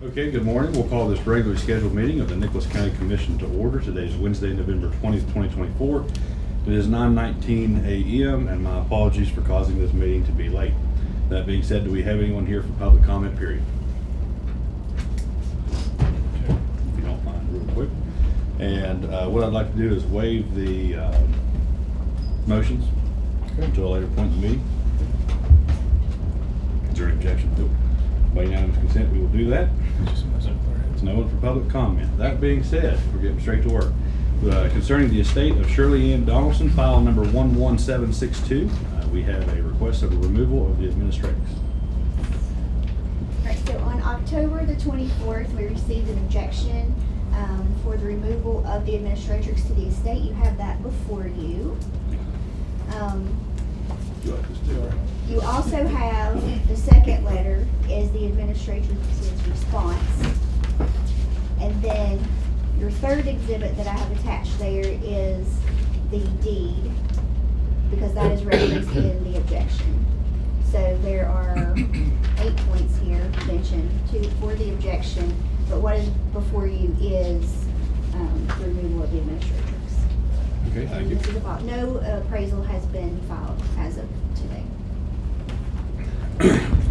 Okay, good morning. We'll call this regularly scheduled meeting of the Nicholas County Commission to order. Today is Wednesday, November 20th, 2024. It is 9:19 a.m. and my apologies for causing this meeting to be late. That being said, do we have anyone here for public comment period? If you don't mind, real quick. And what I'd like to do is waive the motions until a later point in the meeting. Is there any objection to it? By unanimous consent, we will do that. It's no one for public comment. That being said, we're getting straight to work. Concerning the estate of Shirley Ann Donaldson, file number 11762, we have a request of a removal of the administrators. All right, so on October the 24th, we received an objection for the removal of the administrators to the estate. You have that before you. You like this too? You also have, the second letter is the administrator's response. And then your third exhibit that I have attached there is the deed, because that is referenced in the objection. So there are 8 points here mentioned for the objection, but what is before you is the removal of the administrators. Okay, thank you. And this is about, no appraisal has been filed as of today.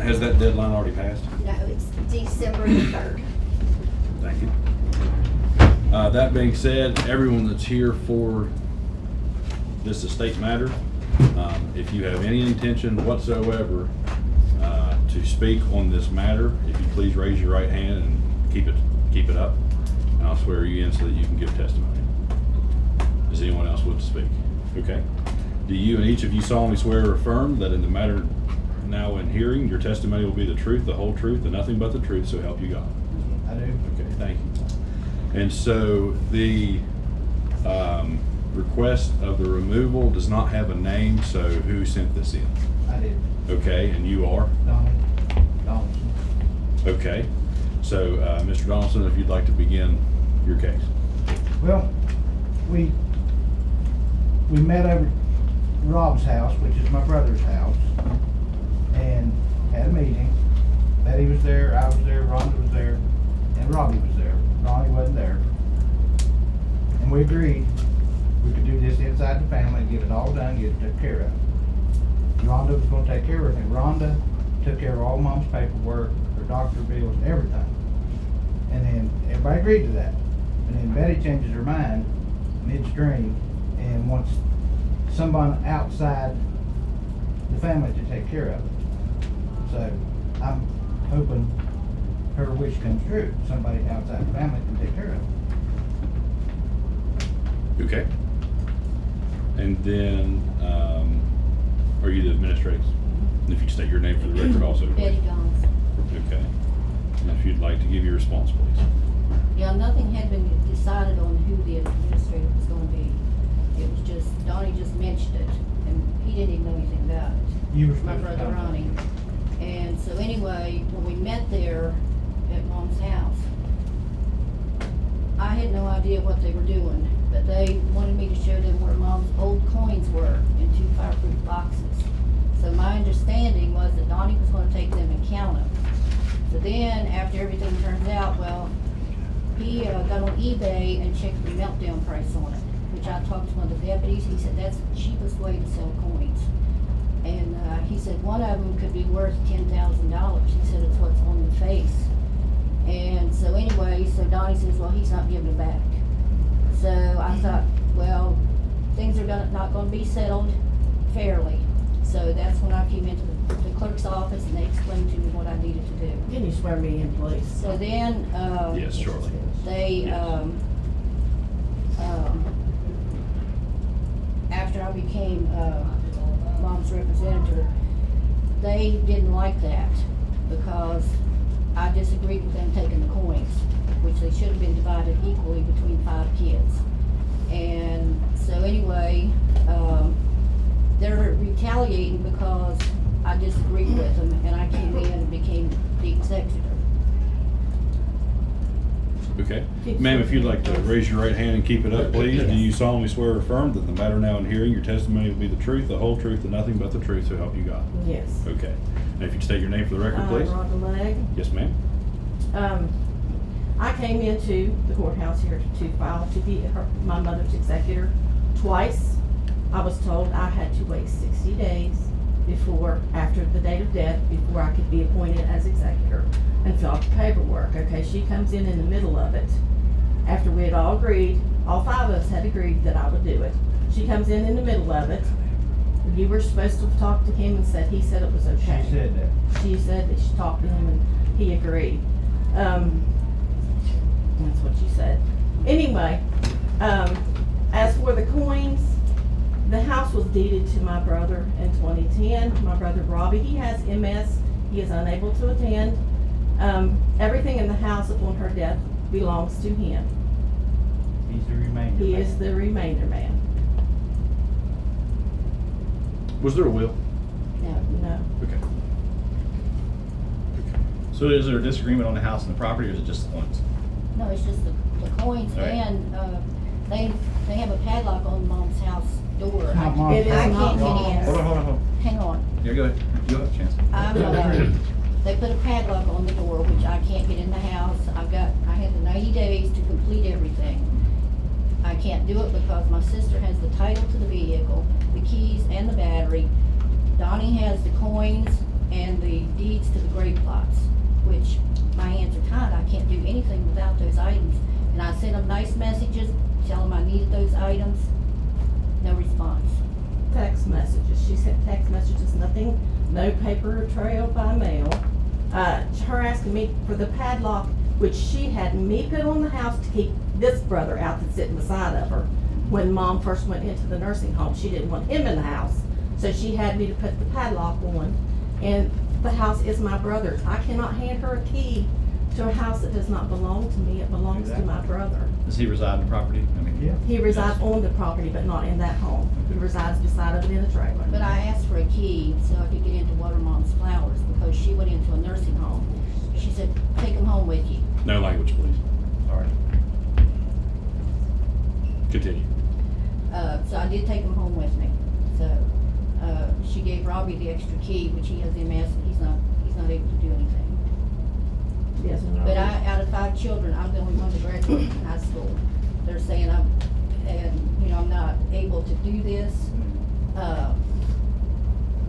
Has that deadline already passed? No, it's December the 3rd. Thank you. That being said, everyone that's here for this estate matter, if you have any intention whatsoever to speak on this matter, if you please raise your right hand and keep it up, and I'll swear you in so that you can give testimony. Does anyone else want to speak? Okay. Do you and each of you solemnly swear or affirm that in the matter now in hearing, your testimony will be the truth, the whole truth, and nothing but the truth, so help you God? I do. Okay, thank you. And so the request of the removal does not have a name, so who sent this in? I did. Okay, and you are? Donaldson. Okay, so Mr. Donaldson, if you'd like to begin your case. Well, we met over at Rob's house, which is my brother's house, and had a meeting. Betty was there, I was there, Rhonda was there, and Robbie was there. Ronnie wasn't there. And we agreed we could do this inside the family, get it all done, get it taken care of. Rhonda was gonna take care of everything. Rhonda took care of all Mom's paperwork, her doctor bills, and everything. And then everybody agreed to that. And then Betty changes her mind midstream and wants someone outside the family to take care of it. So I'm hoping her wish comes true. Somebody outside the family can take care of it. Okay. And then, are you the administrators? And if you'd state your name for the record also. Betty Donaldson. Okay. And if you'd like to give your response, please. Yeah, nothing had been decided on who the administrator was gonna be. It was just, Donnie just mentioned it, and he didn't even know anything about it. You were My supposed to brother come. Ronnie. And so anyway, when we met there at Mom's house, I had no idea what they were doing, but they wanted me to show them where Mom's old coins were in 2 fireproof boxes. So my understanding was that Donnie was gonna take them and count them. So then, after everything turns out, well, he got on eBay and checked the meltdown price on it, which I talked to one of the deputies. He said that's the cheapest way to sell coins. And he said one of them could be worth $10,000. He said it's what's on the face. And so anyway, so Donnie says, well, he's not giving it back. So I thought, well, things are not going to be settled fairly. So that's when I came into the clerk's office and they explained to me what I needed to do. Can you swear me in, please? So then, Yes, surely. they, Yes. After I became, Mom's representative, they didn't like that because I disagreed with them taking the coins, which they should have been divided equally between 5 kids. And so anyway, they're retaliating because I disagreed with them and I came in and became the executor. Okay. Ma'am, if you'd like to raise your right hand and keep it up, please. Do you solemnly swear or affirm that the matter now in hearing, your testimony will be the truth, the whole truth, and nothing but the truth, so help you God? Yes. Okay. And if you'd state your name for the record, please. Rhonda Legg, Yes, ma'am. I came into the courthouse here to file to be my mother's executor twice. I was told I had to wait 60 days after the date of death, before I could be appointed as executor and fill out the paperwork. Okay, she comes in the middle of it. After we had all agreed, all 5 of us had agreed that I would do it. She comes in the middle of it. You were supposed to have talked to him and he said it was okay. She said that. She said that she talked to him and he agreed. That's what she said. Anyway, as for the coins, the house was deeded to my brother in 2010. My brother Robbie, he has MS. He is unable to attend. Everything in the house upon her death belongs to him. He's the remainder. He man. is the remainder man. Was there a will? No. Okay. So is there a disagreement on the house and the property, or is it just the coins? No, it's just the coins, All right. and, they have a padlock on mom's house door. It's not I Mom's It is can't not get Mom's. in. Hold on. Hang on. Yeah, go ahead. You'll have a chance. They put a padlock on the door, which I can't get in the house. I had the 90 days to complete everything. I can't do it because my sister has the title to the vehicle, the keys and the battery. Donnie has the coins and the deeds to the grave plots, which my hands are tied. I can't do anything without those items. And I sent them nice messages, tell them I needed those items. No response. Text messages. She sent text messages, nothing, no paper trail by mail. Her asking me for the padlock, which she had me put on the house to keep this brother out that's sitting beside of her. When mom first went into the nursing home, she didn't want him in the house. So she had me to put the padlock on. And the house is my brother's. I cannot hand her a key to a house that does not belong to me. It belongs to my brother. Does he reside in the property? I mean, Yeah. He resides on the property, but not in that home. He resides beside of it in a trailer. But I asked for a key so I could get into Water Mom's Flowers because she went into a nursing home. She said, take them home with you. No language, please. Sorry. Continue. So I did take them home with me. So, she gave Robbie the extra key, which he has MS, and he's not able to do anything. Yes. But out of 5 children, I'm the only one that graduated from high school. They're saying I'm not able to do this.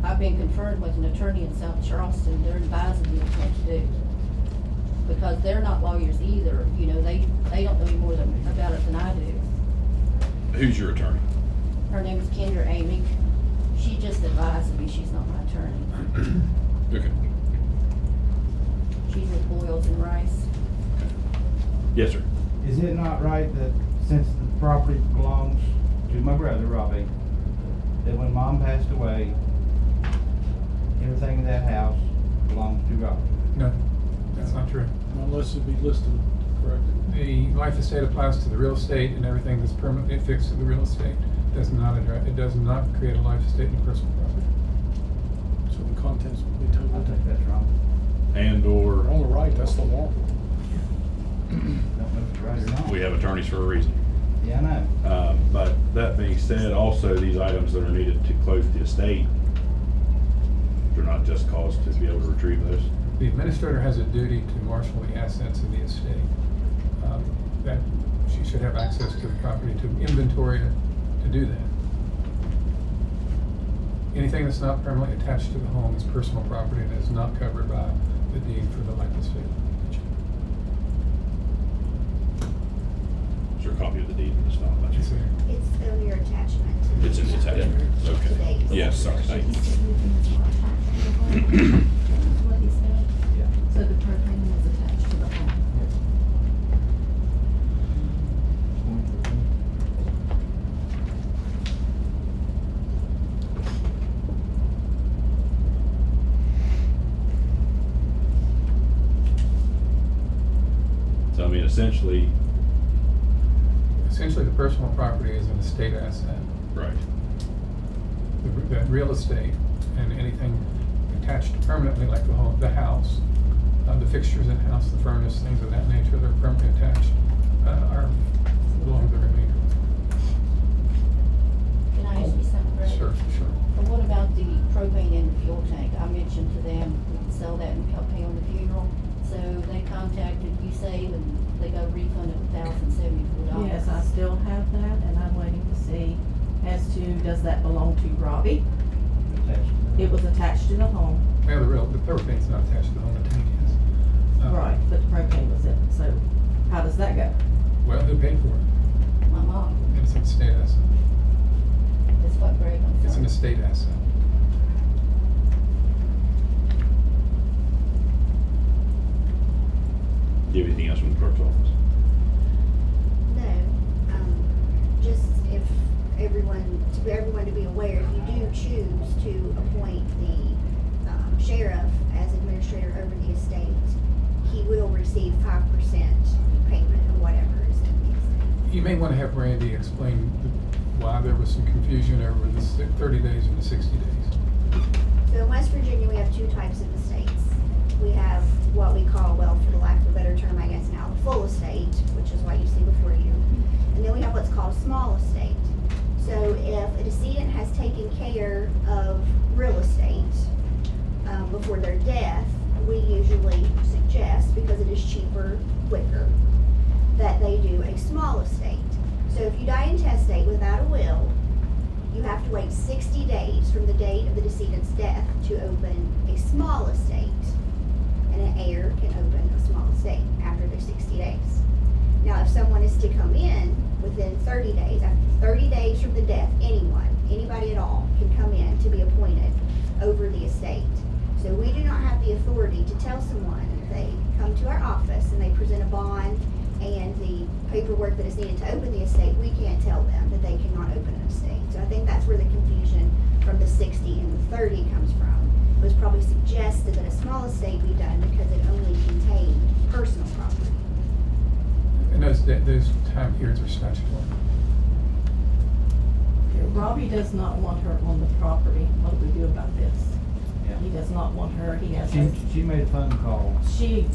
I've been confirmed with an attorney in South Charleston. They're advising me what to do. Because they're not lawyers either, they don't know any more about it than I do. Who's your attorney? Her name is Kendra Amy. She just advised me, she's not my attorney. Okay. She's with Boyles and Rice. Yes, sir. Is it not right that since the property belongs to my brother Robbie, that when mom passed away, everything in that house belongs to Robbie? No, that's not true. Unless it be listed correctly. The life estate applies to the real estate, and everything that's permanently affixed to the real estate does not create a life estate in personal property. So the contents will be I totally think that's wrong. And/or on the right, that's the law. Don't know if it's right or not. we have attorneys for a reason. Yeah, I know. But that being said, also these items that are needed to close the estate, they're not just cause to be able to retrieve those. The administrator has a duty to marshal the assets of the estate. That she should have access to the property, to inventory it, to do that. Anything that's not permanently attached to the home is personal property and is not covered by the deed for the life estate. Is there a copy of the deed in this file? It's there. It's still your attachment. It's in the attachment. Okay. Today's. Yes, sorry, thank you. What he said. Yeah. So the propane was attached to the home. So I mean, essentially, Essentially, the personal property is an estate asset. right. That real estate and anything attached permanently, like the home, the house, the fixtures in the house, the furnace, things of that nature, that are permanently attached, belong to the remainder. Can I ask you something, Brett? Sure. But what about the propane in the fuel tank? I mentioned to them, we can sell that and help pay on the funeral. So they contacted save and they got refunded $1,074. Yes, I still have that, and I'm waiting to see as to, does that belong to Robbie? It was attached to the home. Well, the propane's not attached to the home, the tank is. Right, but the propane was in it, so how does that go? Well, who paid for it? My mom, It's an estate asset. that's what Greg, I'm It's an sorry. estate asset. Do you have anything else from the clerk's office? No, just if everyone to be aware, if you do choose to appoint the sheriff as administrator over the estate, he will receive 5% payment of whatever is in the estate. You may want to have Randy explain why there was some confusion over the 30 days and the 60 days. So in West Virginia, we have two types of estates. We have what we call, well, for the lack of a better term, I guess now, the full estate, which is what you see before you. And then we have what's called a small estate. So if a decedent has taken care of real estate before their death, we usually suggest, because it is cheaper, quicker, that they do a small estate. So if you die intestate without a will, you have to wait 60 days from the date of the decedent's death to open a small estate. And an heir can open a small estate after their 60 days. Now, if someone is to come in within 30 days, after 30 days from the death, anybody at all can come in to be appointed over the estate. So we do not have the authority to tell someone if they come to our office and they present a bond and the paperwork that is needed to open the estate, we can't tell them that they cannot open an estate. So I think that's where the confusion from the 60 and the 30 comes from. It was probably suggested that a small estate be done because it only contained personal property. And those time periods are statutory. Robbie does not want her on the property. What do we do about this? Yeah. He does not want her, he has. She made a phone call. She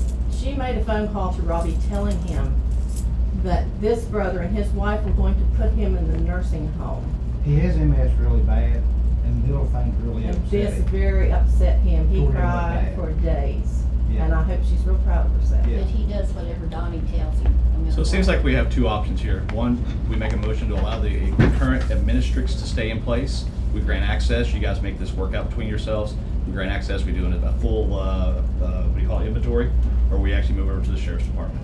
made a phone call to Robbie telling him that this brother and his wife were going to put him in the nursing home. He has MS really bad, and little things really And upset this him. very upset him. He Told him cried like that. for days. Yeah. And I hope she's real proud of herself. Yeah. But he does whatever Donnie tells him. I mean, So it seems like we have two options here. One, we make a motion to allow the current administratrix to stay in place. We grant access, you guys make this work out between yourselves. We grant access, we do a full, what do you call it, inventory, or we actually move over to the sheriff's department.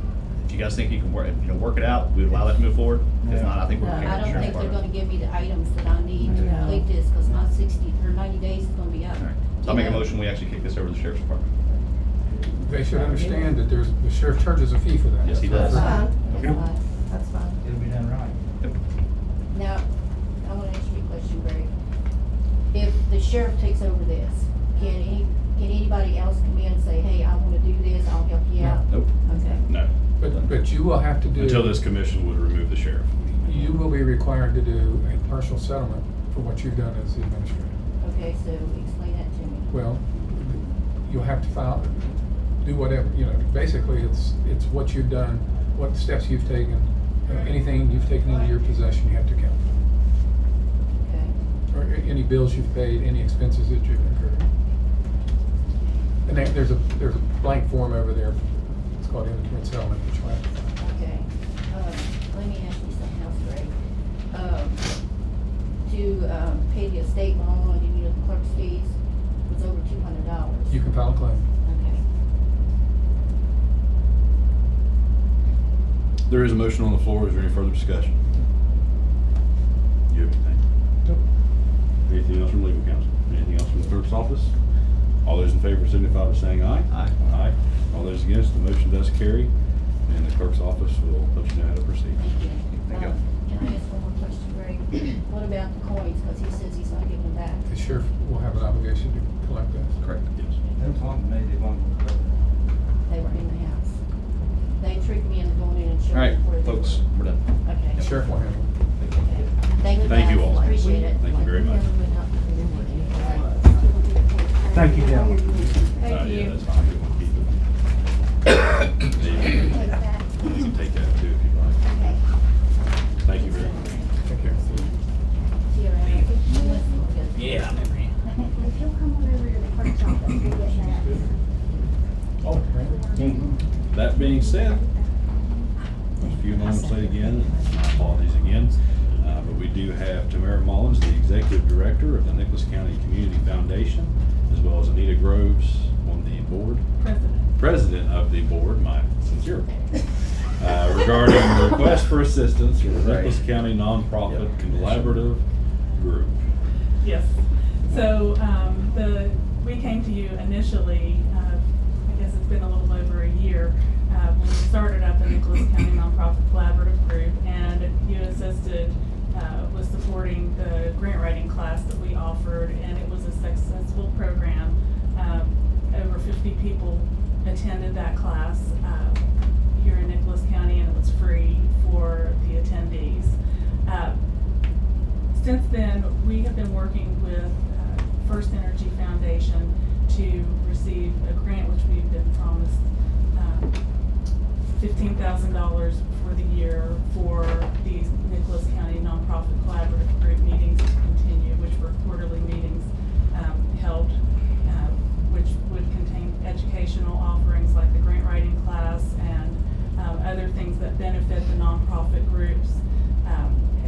If you guys think you can work it out, we would allow that to move forward. If No. not, I think we're No, okay I with the don't sheriff's think they're department. gonna give me the items that I need to No. complete this, cause my 60 or 90 days is gonna be up. All right. So I'll make a motion, we actually kick this over to the sheriff's department. They should understand that the sheriff charges a fee for that. Yes, he That's does. fine. That's fine. That's fine. It'll be done right. Yep. Now, I wanna ask you a question, Greg. If the sheriff takes over this, can anybody else come in and say, hey, I wanna do this, I'll help you out? Nope. Okay. No, But you will have to do. until this commission would remove the sheriff. You will be required to do a partial settlement for what you've done as the administrator. Okay, so explain that to me. Well, you'll have to file, do whatever, basically it's what you've done, what steps you've taken, anything you've taken into your possession, you have to count. Okay. Or any bills you've paid, any expenses that you've incurred. And there's a blank form over there, it's called inventory and settlement, which you'll have to file. Okay, let me ask you something else, Greg. To pay the estate loan and any of the clerk's fees was over $200. You can file a claim. Okay. There is a motion on the floor. Is there any further discussion? You have anything? Nope. Anything else from legal counsel? Anything else from the clerk's office? All those in favor signify by saying aye. Aye. Aye. All those against, the motion does carry, and the clerk's office will let you know how to proceed. Thank you. Thank you. Can I ask one more question, Greg? What about the coins? Because he says he's not giving them back. The sheriff will have an obligation to collect that. Correct. Yes. They want me, they want me. They were in the house. They tricked me into going in and All right, showing where they were. folks, we're done. Okay. The sheriff will handle it. Okay. Thank you, Thank you guys. all. Appreciate it. Thank you very much. Thank you, gentlemen. Thank Yeah, you. that's fine. We won't keep it. Take that. You can take that too if you like. Okay. Thank you very much. Take care. See you around. Yeah. If you'll come on over to the clerk's office, we'll get that. Oh, right. That being said, few moments late again, and my apologies again. But we do have Tamara Mullins, the Executive Director of the Nicholas County Community Foundation, as well as Anita Groves on the board. President of the board, my sincere apologies. Regarding the request for assistance from the Nicholas County Nonprofit Collaborative Group. Yes, so, we came to you initially, I guess it's been a little over a year, when we started up the Nicholas County Nonprofit Collaborative Group, and you assisted, with supporting the grant writing class that we offered, and it was a successful program. Over 50 people attended that class, here in Nicholas County, and it was free for the attendees. Since then, we have been working with First Energy Foundation to receive a grant, which we've been promised $15,000 for the year for these Nicholas County Nonprofit Collaborative Group meetings to continue, which were quarterly meetings held, which would contain educational offerings like the grant writing class and other things that benefit the nonprofit groups,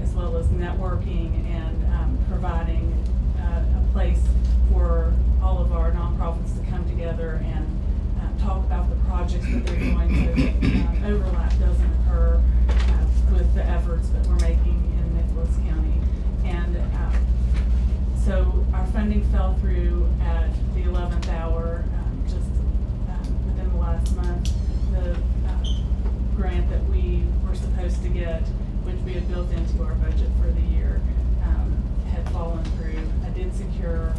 as well as networking and providing a place for all of our nonprofits to come together and talk about the projects that they're doing so that overlap doesn't occur with the efforts that we're making in Nicholas County. And so our funding fell through at the 11th hour, just within the last month. The grant that we were supposed to get, which we had built into our budget for the year, had fallen through. I did secure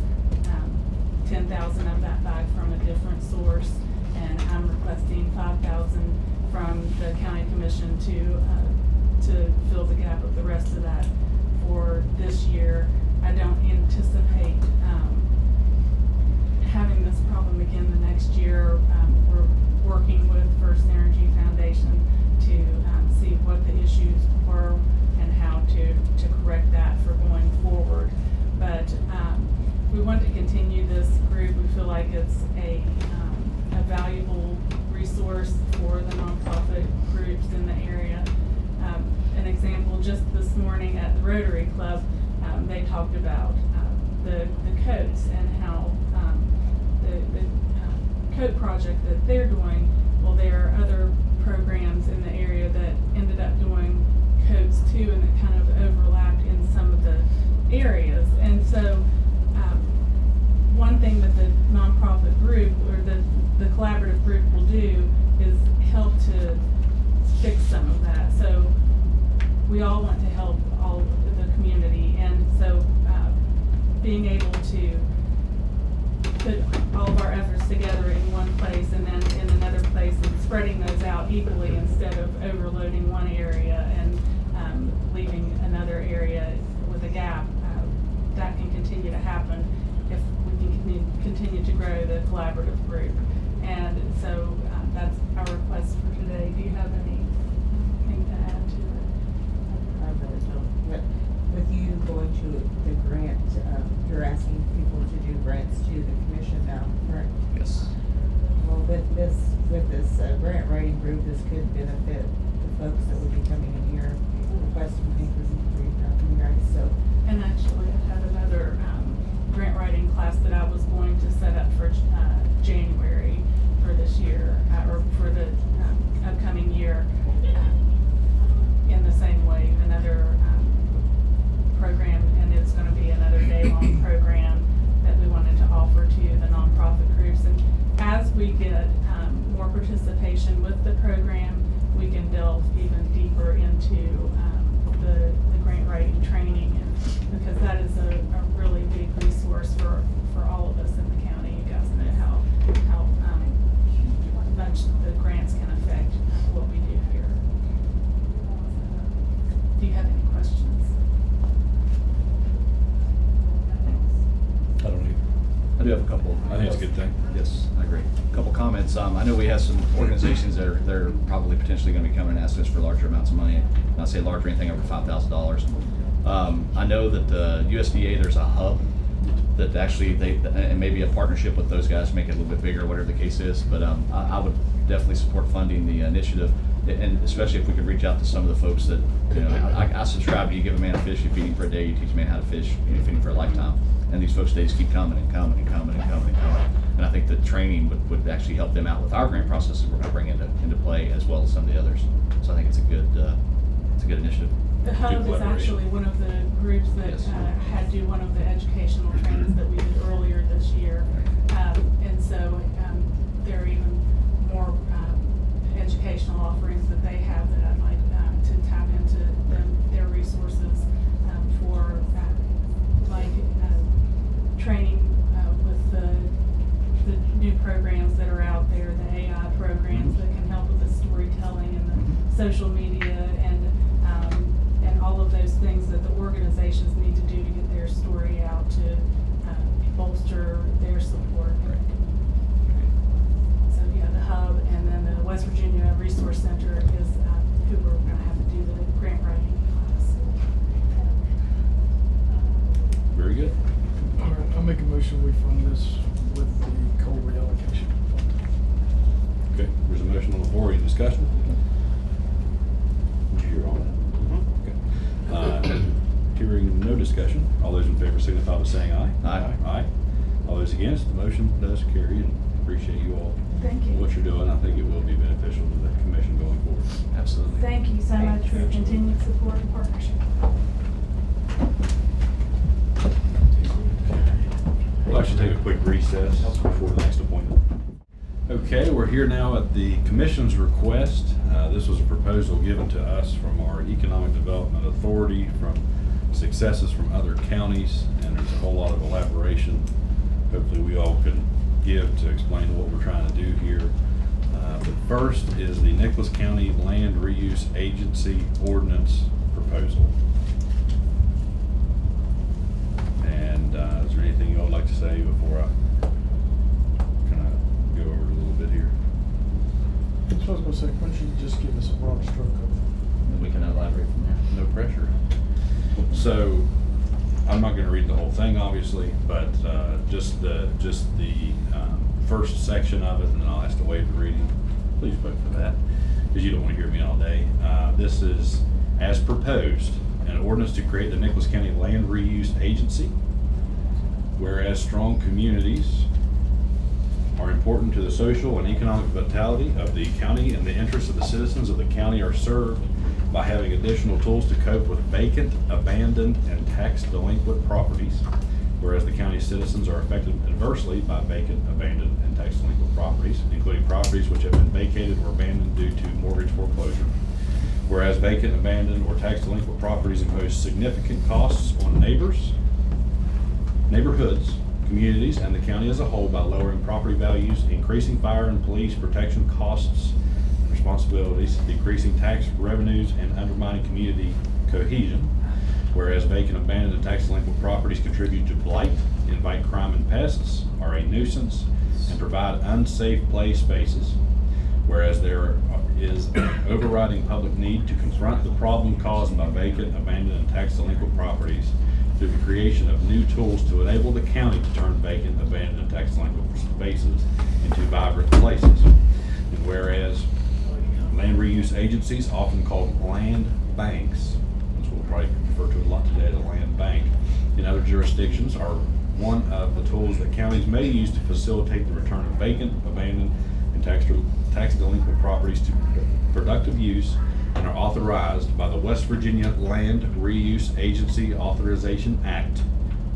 10,000 of that back from a different source, and I'm requesting 5,000 from the county commission to fill the gap of the rest of that for this year. I don't anticipate having this problem again the next year. We're working with First Energy Foundation to see what the issues were and how to correct that for going forward. But we want to continue this group. We feel like it's a valuable resource for the nonprofit groups in the area. An example, just this morning at the Rotary Club, they talked about the coats and how the coat project that they're doing. Well, there are other programs in the area that ended up doing coats too, and that kind of overlapped in some of the areas. And so one thing that the nonprofit group or the collaborative group will do is help to fix some of that. So we all want to help all of the community, and so being able to put all of our efforts together in one place and then in another place and spreading those out equally instead of overloading one area and leaving another area with a gap, that can continue to happen if we can continue to grow the collaborative group. And so that's our request for today. Do you have anything to add to it? I really don't, but with you going to the grant, you're asking people to do grants to the commission now, correct? Yes. Well, with this grant writing group, this could benefit the folks that would be coming in here requesting papers from you guys, so. And actually, I have another grant writing class that I was going to set up for January for this year, or for the upcoming year, in the same way, another program, and it's going to be another day-long program that we wanted to offer to the nonprofit groups. And as we get more participation with the program, we can delve even deeper into the grant writing training, and because that is a really big resource for all of us in the county. You guys know how much the grants can affect what we do here. Do you have any questions? I don't either. I do have a couple. I think it's a good thing. Yes, I agree. A couple comments. I know we have some organizations that are probably potentially going to be coming and asking us for larger amounts of money. Not say larger, anything over $5,000. I know that the USDA, there's a hub that actually and maybe a partnership with those guys to make it a little bit bigger, whatever the case is. But I would definitely support funding the initiative. And especially if we could reach out to some of the folks that, you know, I subscribe to you give a man a fish, you feed him for a day, you teach a man how to fish, you feed him for a lifetime. And these folks, they just keep coming and coming and coming and coming and coming. And I think the training would actually help them out with our grant processes we're gonna bring into play, as well as some of the others. So I think it's a good initiative. The Good Hub is collaboration. actually one of the groups that Yes. had to do one of the educational trainings that we did earlier this year. And so there are even more educational offerings that they have that I'd like to tap into their resources for like training with the new programs that are out there, the AI programs that can help with the storytelling and the social media and all of those things that the organizations need to do to get their story out to bolster their support. So yeah, the Hub and then the West Virginia Resource Center is who we're gonna have to do the grant writing class. Very good. All right, I'll make a motion, we fund this with the coal reallocation fund. Okay, there's a motion on the floor. Any discussion? Did you hear all that? Okay. Hearing no discussion, all those in favor signify by saying aye. Aye. Aye. All those against, the motion does carry, and appreciate you all. Thank you. What you're doing, I think it will be beneficial to the commission going forward. Absolutely. Thank you so much for your continued support and partnership. We'll actually take a quick recess before the next appointment. Okay, we're here now at the commission's request. This was a proposal given to us from our Economic Development Authority, from successes from other counties, and there's a whole lot of elaboration. Hopefully we all can give to explain what we're trying to do here. But first is the Nicholas County Land Reuse Agency Ordinance Proposal. And is there anything you all would like to say before I kind of go over it a little bit here? That's what I was gonna say, why don't you just give us a broad stroke of it? We can elaborate from there. No pressure. So, I'm not gonna read the whole thing, obviously, but just the first section of it, and then I'll ask to waive the reading. Please vote for that, because you don't want to hear me all day. This is, as proposed, an ordinance to create the Nicholas County Land Reuse Agency. Whereas strong communities are important to the social and economic vitality of the county, and the interests of the citizens of the county are served by having additional tools to cope with vacant, abandoned, and tax delinquent properties. Whereas the county's citizens are affected adversely by vacant, abandoned, and tax delinquent properties, including properties which have been vacated or abandoned due to mortgage foreclosure. Whereas vacant, abandoned, or tax delinquent properties impose significant costs on neighborhoods, communities, and the county as a whole by lowering property values, increasing fire and police protection costs and responsibilities, decreasing tax revenues, and undermining community cohesion. Whereas vacant, abandoned, and tax delinquent properties contribute to blight, invite crime and pests, are a nuisance, and provide unsafe play spaces. Whereas there is an overriding public need to confront the problem caused by vacant, abandoned, and tax delinquent properties through the creation of new tools to enable the county to turn vacant, abandoned, and tax delinquent spaces into vibrant places. And whereas land reuse agencies, often called land banks, which we'll probably refer to a lot today as a land bank, in other jurisdictions are one of the tools that counties may use to facilitate the return of vacant, abandoned, and tax delinquent properties to productive use, and are authorized by the West Virginia Land Reuse Agency Authorization Act,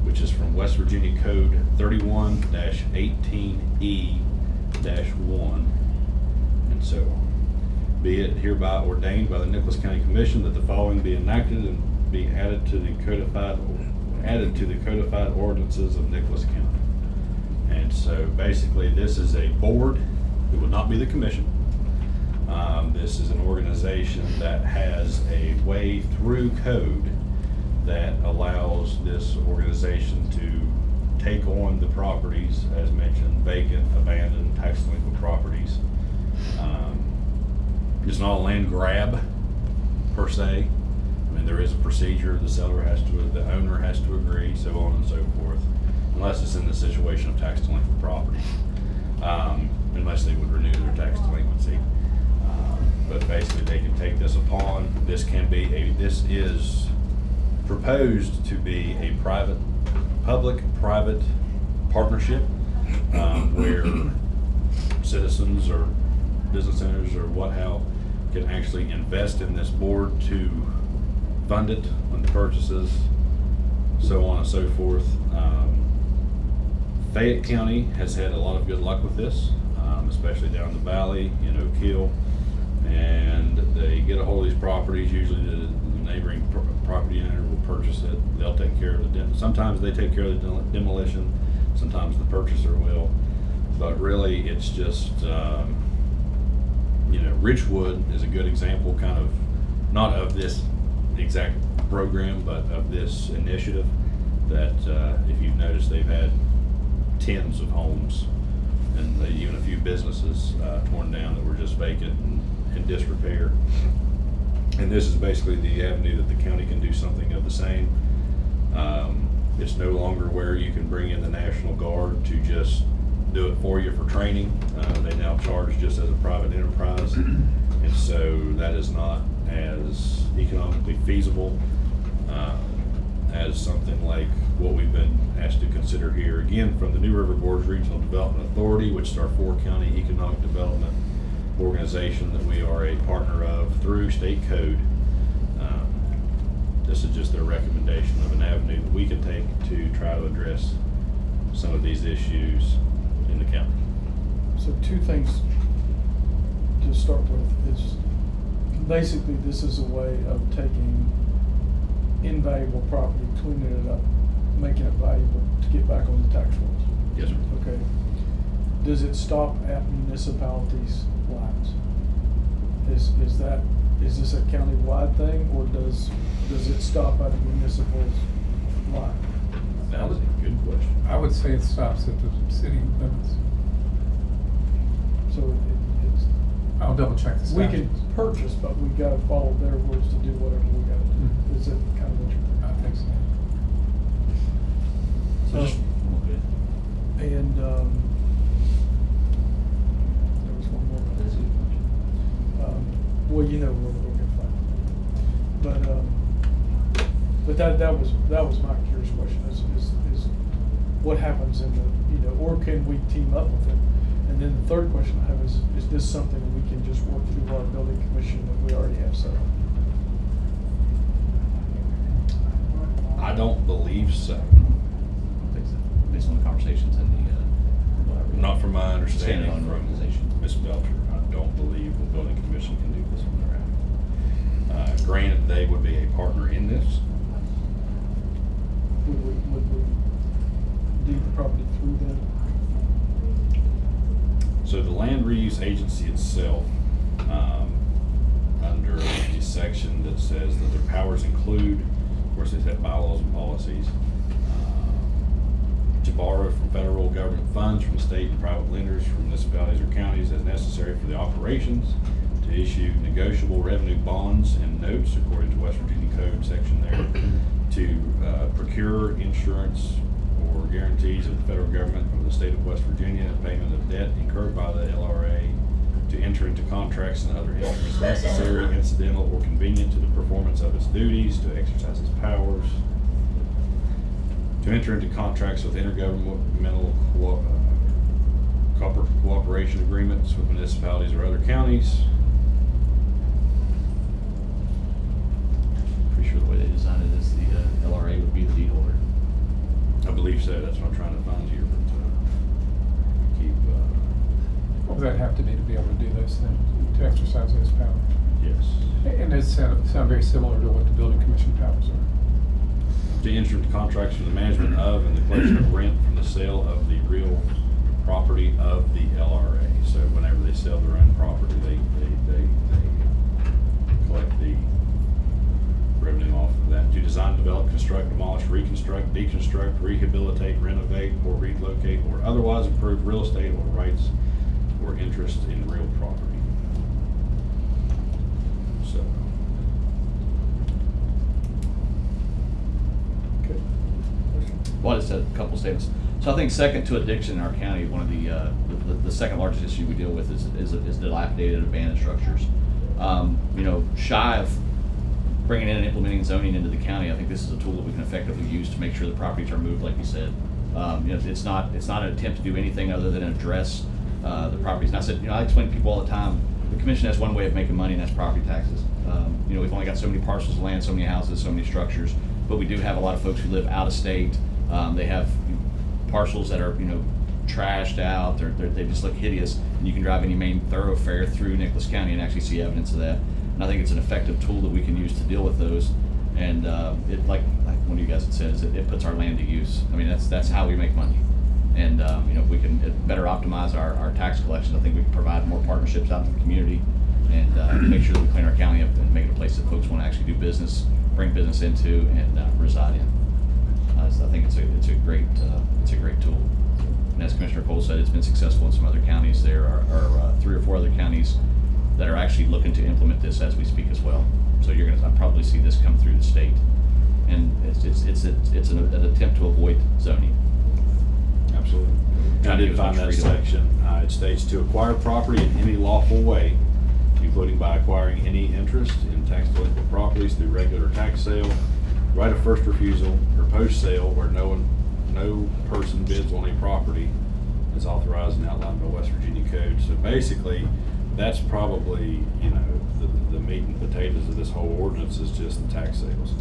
which is from West Virginia Code 31-18E-1, and so on. Be it hereby ordained by the Nicholas County Commission that the following be enacted and be added to the codified ordinances of Nicholas County. And so basically this is a board. It would not be the commission. This is an organization that has a way through code that allows this organization to take on the properties, as mentioned, vacant, abandoned, tax delinquent properties. It's not a land grab per se. I mean, there is a procedure. The owner has to agree, so on and so forth, unless it's in the situation of tax delinquent property, unless they would renew their tax delinquency. but basically they can take this upon. This is proposed to be a public-private partnership, where citizens or business owners or can actually invest in this board to fund it when the purchases, so on and so forth. Fayette County has had a lot of good luck with this, especially down the valley in Oak Hill. And they get a hold of these properties, usually the neighboring property owner will purchase it. They'll take care of sometimes they take care of the demolition, sometimes the purchaser will. But really, it's just, Richwood is a good example, kind of, not of this exact program, but of this initiative that, if you've noticed, they've had tens of homes and even a few businesses torn down that were just vacant and in disrepair. And this is basically the avenue that the county can do something of the same. It's no longer where you can bring in the National Guard to just do it for you for training. They now charge just as a private enterprise, and so that is not as economically feasible as something like what we've been asked to consider here. Again, from the New River Gorge Regional Development Authority, which is our 4-county economic development organization that we are a partner of through state code. This is just their recommendation of an avenue that we can take to try to address some of these issues in the county. So 2 things to start with is, basically this is a way of taking invaluable property, cleaning it up, making it valuable to get back on the tax rolls. Yes, sir. Okay. Does it stop at municipalities' lines? Is this a county-wide thing, or does it stop at a municipal's line? That is a good question. I would say it stops at the city limits. So it's, I'll double check the we statute. can purchase, but we gotta follow their rules to do whatever we gotta do. Mhm. Is it kind of what you're thinking? I think so. So just, okay. And, there was one more. Well, you know where we're gonna find it. But that was my curious question, is what happens in the, or can we team up with it? And then the third question I have is this something we can just work through our building commission that we already have set up? I don't believe so. Based on the conversations and the, Not from my understanding Standalone from organization. Ms. Belcher. I don't believe the building commission can do this on their own. Granted, they would be a partner in this. Would we deed the property through them? So the land reuse agency itself, under the section that says that their powers include, of course, they have bylaws and policies, to borrow from federal government funds, from state and private lenders, from municipalities or counties as necessary for the operations, to issue negotiable revenue bonds and notes according to West Virginia Code section there, to procure insurance or guarantees of the federal government from the state of West Virginia, payment of debt incurred by the LRA, to enter into contracts and other instruments necessary, incidental, or convenient to the performance of its duties, to exercise its powers, to enter into contracts with intergovernmental cooperation agreements with municipalities or other counties. pretty sure the way they designed it is the LRA would be the deed holder. I believe so, that's what I'm trying to find here, but keep, What would that have to be to be able to do those things, to exercise those powers? yes. And it sound very similar to what the building commission powers are. To enter into contracts for the management of and the collection of rent from the sale of the real property of the LRA. So whenever they sell their own property, they collect the revenue off of that. To design, develop, construct, demolish, reconstruct, deconstruct, rehabilitate, renovate, or relocate, or otherwise improve real estate or rights or interest in real property. So. Okay. Well, I just had a couple statements. So I think second to addiction in our county, one of the second largest issue we deal with is dilapidated abandoned structures. you know, shy of bringing in and implementing zoning into the county, I think this is a tool that we can effectively use to make sure the properties are moved, like you said. You know, it's not an attempt to do anything other than address the properties. And I said, you know, I explain to people all the time, the commission has one way of making money, and that's property taxes. You know, we've only got so many parcels of land, so many houses, so many structures, but we do have a lot of folks who live out of state. They have parcels that are, you know, trashed out, they just look hideous, and you can drive any main thoroughfare through Nicholas County and actually see evidence of that. And I think it's an effective tool that we can use to deal with those. And it, like one of you guys had said, is it puts our land to use. I mean, that's how we make money. And you know, if we can better optimize our tax collection, I think we can provide more partnerships out to the community and make sure that we clean our county up and make it a place that folks want to actually do business, bring business into, and reside in. So I think it's a great tool. And as Commissioner Cole said, it's been successful in some other counties. There are 3 or 4 other counties that are actually looking to implement this as we speak as well. So you're gonna probably see this come through the state, and it's an attempt to avoid zoning. Absolutely. I did find that section. It states to acquire property in any lawful way, including by acquiring any interest in tax delinquent properties through regular tax sale, right of first refusal, or post sale where no person bids on a property is authorized and outlined by West Virginia Code. So basically, that's probably, you know, the meat and potatoes of this whole ordinance is just the tax sales.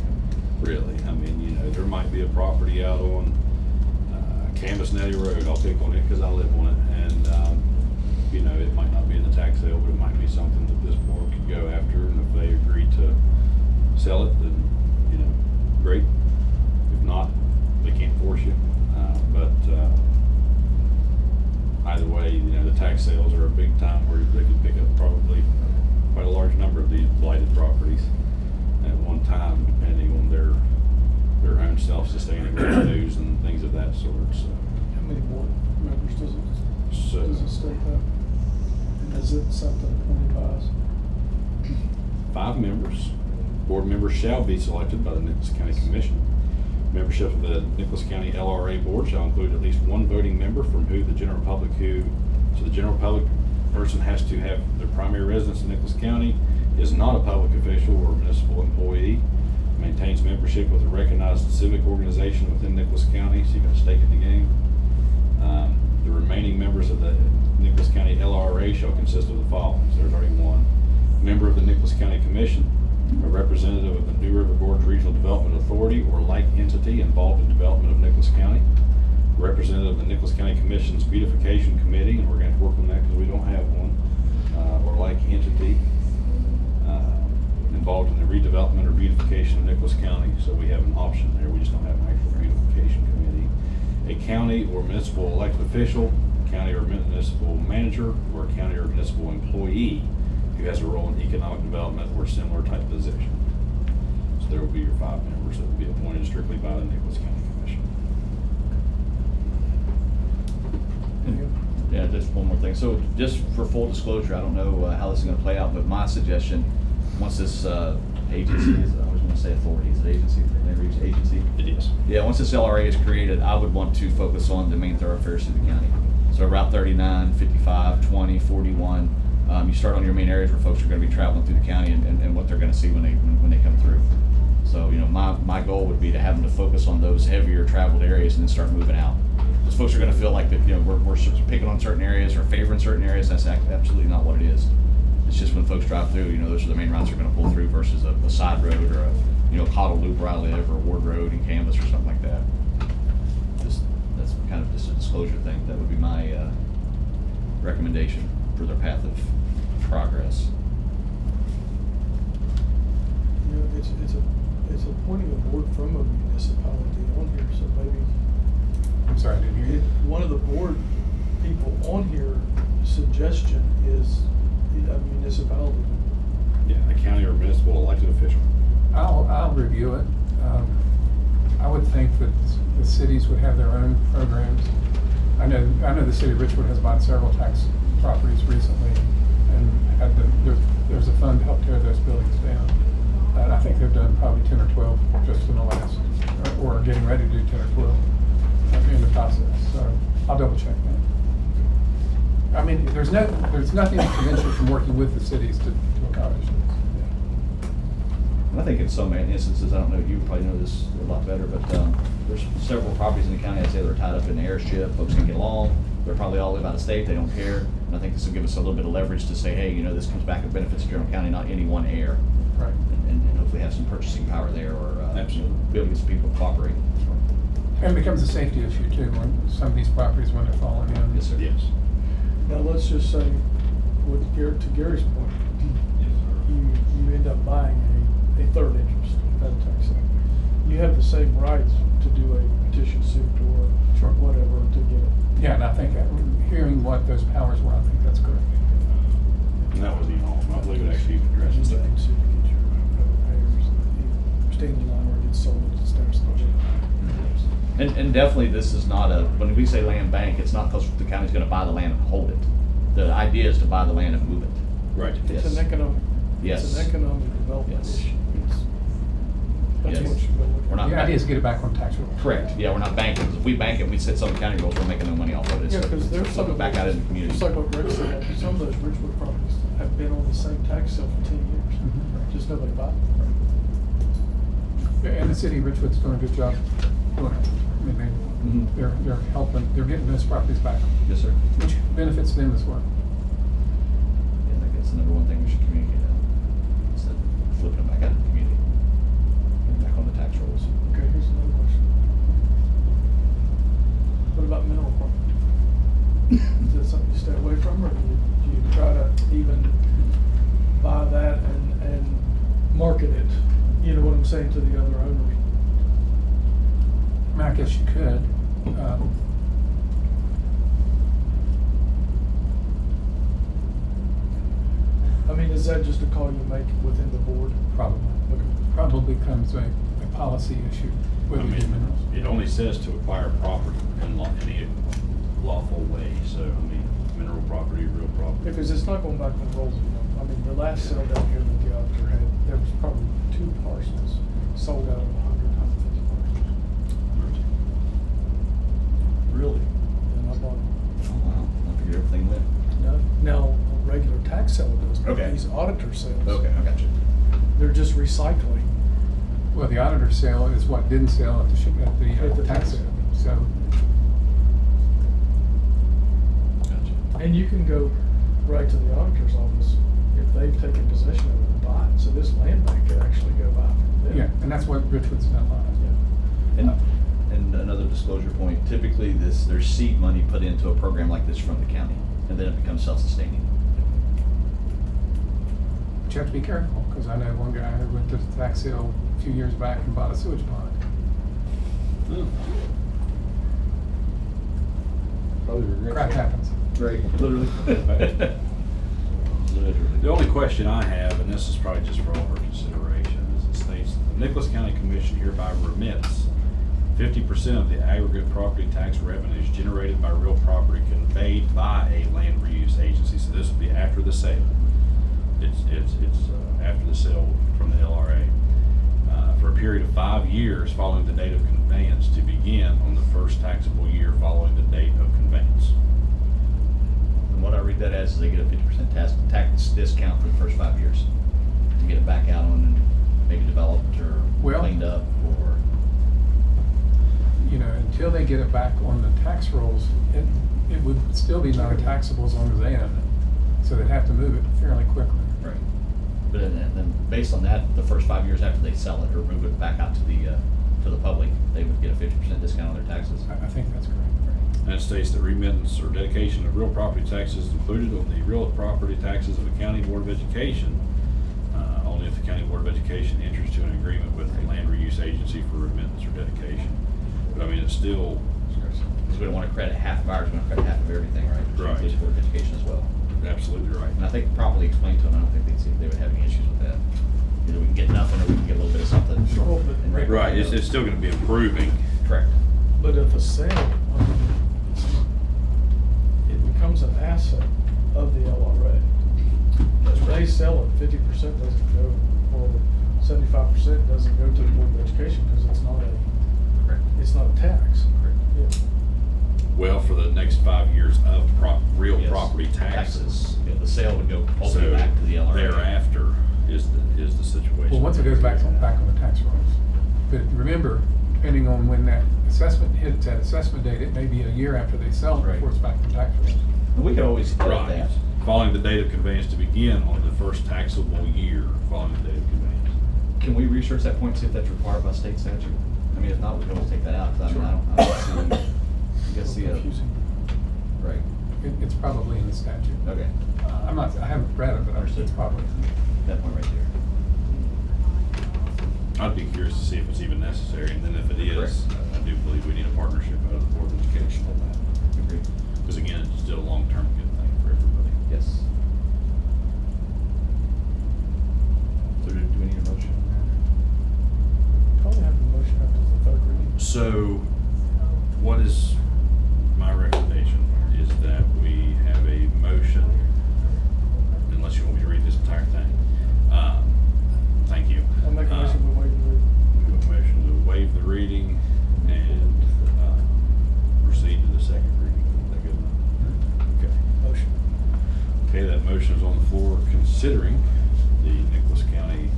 Really, I mean, you know, there might be a property out on Canvas Nelly Road. I'll pick on it because I live on it, and you know, it might not be in the tax sale, but it might be something that this board could go after, and if they agree to sell it, then, you know, great. If not, they can't force you. But either way, you know, the tax sales are a big time where they could pick up probably quite a large number of these blighted properties at one time, depending on their own self-sustaining revenues and things of that sort. So, How many board members does it state that? And is it something appointed by us? 5 members. Board members shall be selected by the Nicholas County Commission. Membership of the Nicholas County LRA Board shall include at least 1 voting member from who the general public person has to have their primary residence in Nicholas County, is not a public official or municipal employee, maintains membership with a recognized civic organization within Nicholas County, so you got a stake in the game. The remaining members of the Nicholas County LRA shall consist of the following. So there's already 1. Member of the Nicholas County Commission, a representative of the New River Gorge Regional Development Authority or like entity involved in development of Nicholas County, a representative of the Nicholas County Commission's Beautification Committee, and we're going to work on that because we don't have one, or like entity involved in the redevelopment or beautification of Nicholas County. So we have an option there. We just don't have an actual beautification committee. A county or municipal elected official, county or municipal manager, or a county or municipal employee who has a role in economic development or similar type position. So there will be your 5 members that will be appointed strictly by the Nicholas County Commission. Yeah, just one more thing. So just for full disclosure, I don't know how this is going to play out, but my suggestion, once this agency is, I always want to say authority, is it agency? Agency? It is. Yeah, once this LRA is created, I would want to focus on the main thoroughfares through the county. So Route 39, 55, 20, 41. You start on your main areas where folks are going to be traveling through the county and what they're going to see when they come through. So, you know, my goal would be to have them to focus on those heavier traveled areas and then start moving out. Because folks are going to feel like that, you know, we're picking on certain areas or favoring certain areas. That's absolutely not what it is. It's just when folks drive through, you know, those are the main routes they're going to pull through versus a side road or a Cottle Loop where I live, or Ward Road in Canvas or something like that. That's kind of just a disclosure thing. That would be my recommendation for their path of progress. You know, it's appointing a board from a municipality on here, so maybe I'm sorry, I didn't hear you. one of the board people on here suggestion is a municipality. Yeah, a county or municipal elected official. I'll review it. I would think that the cities would have their own programs. I know the city of Richwood has bought several tax properties recently and had there's a fund to help tear those buildings down. I think they've done probably 10 or 12 just in the last, or getting ready to do 10 or 12 in the process. So I'll double check that. I mean, there's nothing to prevent you from working with the cities to accomplish that. I think in some instances, I don't know, you probably know this a lot better, but there's several properties in the county, I'd say, that are tied up in the airship, folks can get along, they're probably all live out of state, they don't care. And I think this will give us a little bit of leverage to say, hey, you know, this comes back and benefits General County, not any one heir. Right. And hopefully have some purchasing power there, or Absolutely. be able to get some people to cooperate. And it becomes a safety issue too, when some of these properties, when they're falling in. Yes, sir. Yes. Now, let's just say, to Gary's point, Yes, sir. you end up buying a third interest at a tax sale. You have the same rights to do a petition suit or Sure. whatever to get it. Yeah, and I think hearing what those powers were, I think that's good. And that was even all, I believe it actually even addresses Just that. like to get your heirs, standing line where it gets sold, it starts to. And definitely, this is not a, when we say land bank, it's not because the county's gonna buy the land and hold it. The idea is to buy the land and move it. Right. It's Yes. an economic, Yes. it's an economic development Yes. issue. That's Yes. what you're looking We're at. not The idea is to get it back on tax rolls. Correct, yeah, we're not banking, 'cause if we bank it, we set Southern County rules, we're making no money off of it. Yeah, because there's It's some. looking back out in the community. Just like what Rick said, some of those Ridgewood properties have been on the same tax sale for 10 years. Mhm. Just nobody bought them. And the city of Richwood's doing a good job doing it. I mean, Mhm. they're helping, they're getting those properties back, Yes, sir. which benefits them as well. Yeah, I think that's the number one thing we should communicate on, instead of flipping them back out in the community. And back on the tax rolls. Okay, here's another question. What about mineral property? Is that something you stay away from, or do you try to even buy that and market it? You know what I'm saying, to the other owners? I mean, I guess you could. I mean, is that just a call you make within the board? Probably. Okay. Probably becomes a policy issue I with the mean, minerals. it only says to acquire property in any lawful way, so, I mean, mineral property, real property. Because it's not going back on rolls, you know. I mean, the last sale down here that the auditor had, there was probably 2 parcels sold out of 150 parcels. Really? And I bought them. Oh, wow, I figured everything went. No, now, a regular tax sale does, but Okay. these auditor sales. Okay, I got you. They're just recycling. Well, the auditor sale is what didn't sell at the At the tax tax sale, so. Gotcha. And you can go right to the auditor's office if they've taken possession of it and buy it. So this land bank could actually go buy from them. Yeah, and that's what Richwood's done a lot. And another disclosure point, typically there's seed money put into a program like this from the county, and then it becomes self-sustaining. But you have to be careful, because I know one guy who went to the tax sale a few years back and bought a sewage pond. Probably regret Crap that. happens. Right, literally. Literally. The only question I have, and this is probably just for all our consideration, is it states, the Nicholas County Commission hereby remits 50% of the aggregate property tax revenues generated by real property conveyed by a land reuse agency. So this would be after the sale. It's after the sale from the LRA. For a period of 5 years following the date of conveyance to begin on the first taxable year following the date of conveyance. And what I read that as is they get a 50% tax discount for the first 5 years to get it back out on and maybe developed or Well- cleaned up or. You know, until they get it back on the tax rolls, it would still be non-taxable as long as they own it. So they'd have to move it fairly quickly. Right. But then based on that, the first 5 years after they sell it or move it back out to the public, they would get a 50% discount on their taxes. I think that's correct. And it states that remittance or dedication of real property taxes is included on the real property taxes of the County Board of Education, only if the County Board of Education enters to an agreement with the land reuse agency for remittance or dedication. But I mean, it's still, Because we don't want to credit half of ours, we want to credit half of everything, right? Which Right. includes Board of Education as well. absolutely right. And I think properly explained to them, I don't think they would have any issues with that. Either we can get nothing or we can get a little bit of something. Well, but- and rate Right, it. it's still gonna be improving. Correct. But if a sale, I mean, it becomes an asset of the LRA. If they sell it, 50% doesn't go, or 75% doesn't go to the Board of Education, because it's not Correct. a tax. Correct. Yeah. Well, for the next 5 years of real Yes. property taxes. Yeah, the sale would go all the So way back to the LRA. thereafter, is the situation. Well, once it goes back on the tax rolls. But remember, depending on when that assessment hits, that assessment date, it may be a year after they sell it Right. before it's back on tax rolls. And we could always edit Right, that. following the date of conveyance to begin on the first taxable year following the date of conveyance. Can we research that point, see if that's required by state statute? I mean, if not, we can always take that out, 'cause I don't see, you guys see it. Confusing. Right, It's probably in the statute. okay, I haven't read it, but it's probably. that point right there. I'd be curious to see if it's even necessary, and then if it is, I do believe we need a partnership out of the Board of Education on that. Agreed. Because again, it's still a long-term good thing for everybody. Yes. So do we need a motion on Probably have the motion after the third reading. So, what is my recommendation is that we have a motion, unless you want me to read this entire thing. Thank you. I'll make a motion to waive the reading. We have a motion to waive the reading and proceed to the second reading. Is that good enough? Okay. Motion. Okay, that motion is on the floor considering the Nicholas County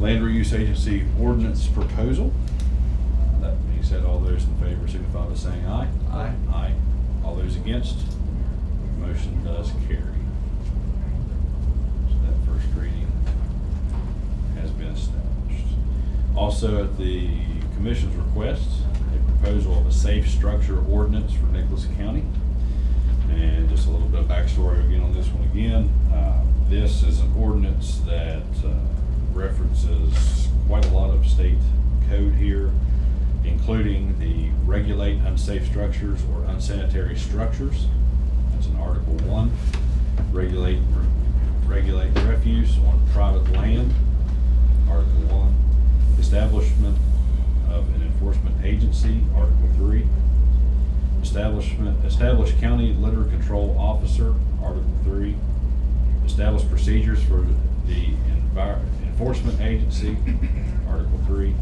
Land Reuse Agency ordinance proposal. That being said, all those in favor signify by saying aye. Aye. Aye. All those against, motion does carry. So that first reading has been established. Also, at the Commission's request, a proposal of a safe structure ordinance for Nicholas County. And just a little bit of backstory again on this one again. This is an ordinance that references quite a lot of state code here, including the regulate unsafe structures or unsanitary structures. That's in Article 1. Regulate refuse on private land, Article 1. Establishment of an enforcement agency, Article 3. Establish county litter control officer, Article 3. Establish procedures for the enforcement agency, Article 3.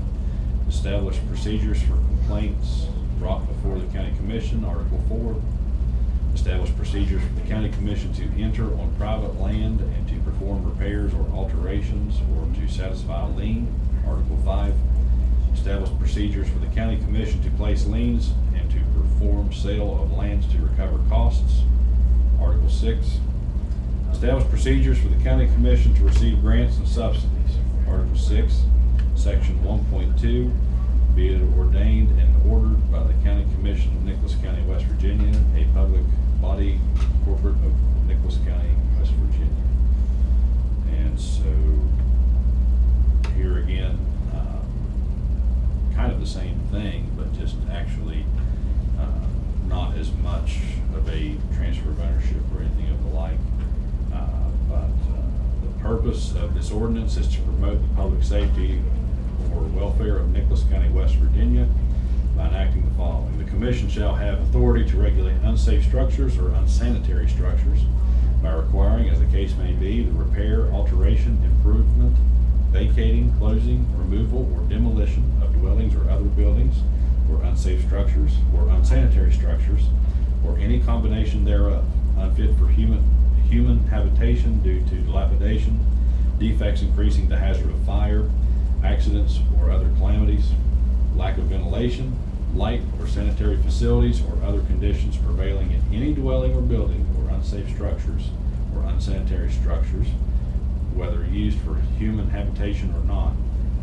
Establish procedures for complaints brought before the county commission, Article 4. Establish procedures for the county commission to enter on private land and to perform repairs or alterations or to satisfy a lien, Article 5. Establish procedures for the county commission to place liens and to perform sale of lands to recover costs, Article 6. Establish procedures for the county commission to receive grants and subsidies, Article 6. Section 1.2, be it ordained and ordered by the county commission of Nicholas County, West Virginia, a public body corporate of Nicholas County, West Virginia. And so here again, kind of the same thing, but just actually not as much of a transfer of ownership or anything of the like. But the purpose of this ordinance is to promote the public safety or welfare of Nicholas County, West Virginia by enacting the following. The commission shall have authority to regulate unsafe structures or unsanitary structures by requiring, as the case may be, the repair, alteration, improvement, vacating, closing, removal, or demolition of dwellings or other buildings or unsafe structures or unsanitary structures or any combination thereof unfit for human habitation due to dilapidation, defects increasing the hazard of fire, accidents or other calamities, lack of ventilation, light or sanitary facilities or other conditions prevailing in any dwelling or building or unsafe structures or unsanitary structures, whether used for human habitation or not,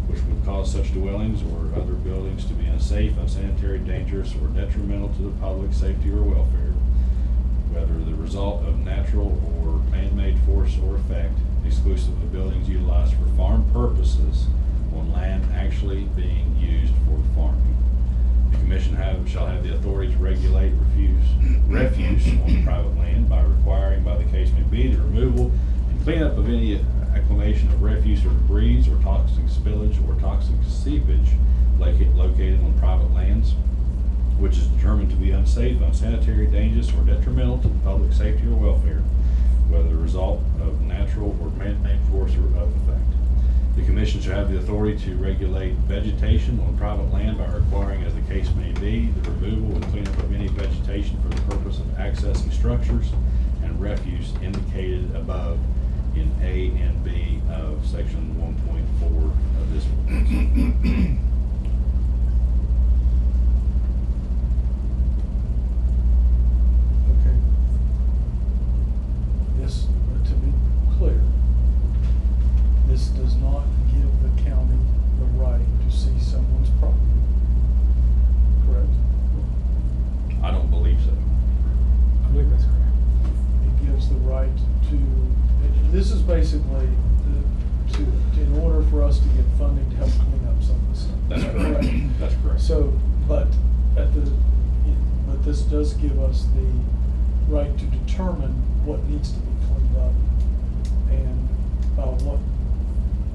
which would cause such dwellings or other buildings to be unsafe, unsanitary, dangerous, or detrimental to the public safety or welfare, whether the result of natural or man-made force or effect, exclusive of buildings utilized for farm purposes on land actually being used for farming. The commission shall have the authority to regulate refuse on private land by requiring, by the case may be, the removal and cleanup of any acclimation of refuse or debris or toxic spillage or toxic seepage located on private lands, which is determined to be unsafe, unsanitary, dangerous, or detrimental to the public safety or welfare, whether the result of natural or man-made force or of effect. The commission shall have the authority to regulate vegetation on private land by requiring, as the case may be, the removal and cleanup of any vegetation for the purpose of accessing structures and refuse indicated above in A and B of section 1.4 of this ordinance. Okay. This, to be clear, this does not give the county the right to see someone's property. Correct? I don't believe so. I believe that's correct. It gives the right to, this is basically in order for us to get funding to help clean up some of this stuff. That's Is that correct. That's correct. So, but this does give us the right to determine what needs to be cleaned up and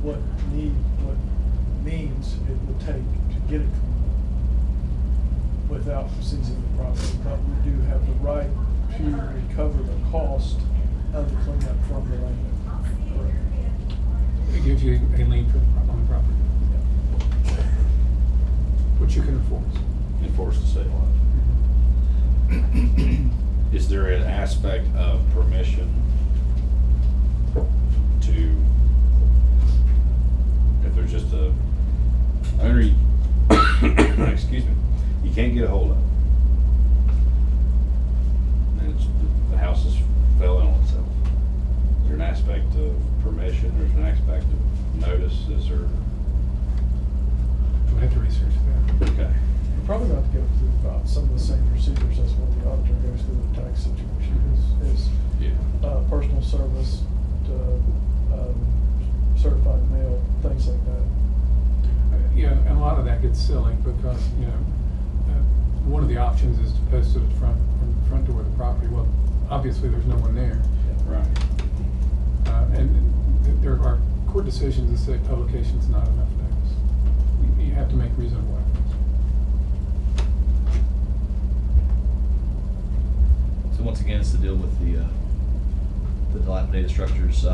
what means it will take to get it cleaned up without seizing the property. But we do have the right to recover the cost of the cleanup from the landowner. Correct. It gives you a lien on the property, which you can enforce. Enforce the sale of. Is there an aspect of permission to, if there's just a owner, excuse me, you can't get a hold of, and it's, the house is fell in on itself. Is there an aspect of permission, there's an aspect of notice, is there? We'll have to research that. Okay. We're probably going to have to go through about some of the same procedures as what the auditor goes through with the tax situation, is Yeah. personal service, certified mail, things like that. Yeah, and a lot of that gets silly because, one of the options is to post it at the front door of the property. Well, obviously, there's no one there. Right. And there are court decisions that say publication's not enough notice. You have to make reasonable efforts. So once again, it's to deal with the dilapidated structures.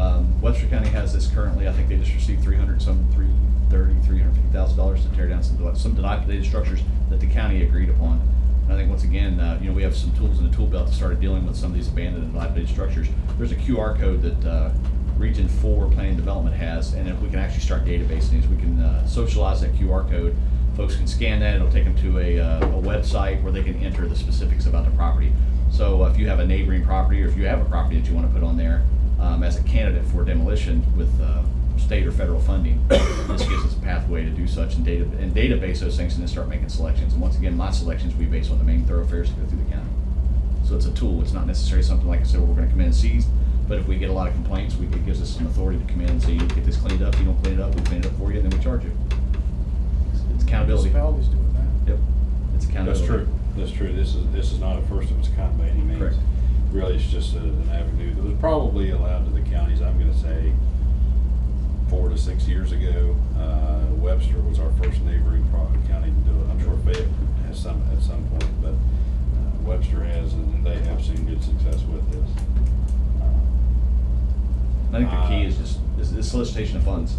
Webster County has this currently. I think they just received $350,000 to tear down some dilapidated structures that the county agreed upon. And I think once again, we have some tools in the tool belt to start dealing with some of these abandoned and dilapidated structures. There's a QR code that Region 4 Planning and Development has, and if we can actually start databasing these, we can socialize that QR code. Folks can scan that. It'll take them to a website where they can enter the specifics about the property. So if you have a neighboring property, or if you have a property that you want to put on there as a candidate for demolition with state or federal funding, this gives us a pathway to do such and database those things and then start making selections. And once again, my selections will be based on the main thoroughfares that go through the county. So it's a tool. It's not necessarily something like I said, we're going to come in and seize, but if we get a lot of complaints, it gives us some authority to come in and say, you get this cleaned up, you don't clean it up, we clean it up for you, and then we charge you. It's accountability. Municipalities doing that. Yep. It's accountability. That's true. That's true. This is not a first of its kind by any means. Correct. Really, it's just an avenue that was probably allowed to the counties. I'm going to say 4 to 6 years ago. Webster was our first neighboring county to do it. I'm sure Fayette has some at some point, but Webster has, and they have seen good success with this. I think the key is just the solicitation of funds.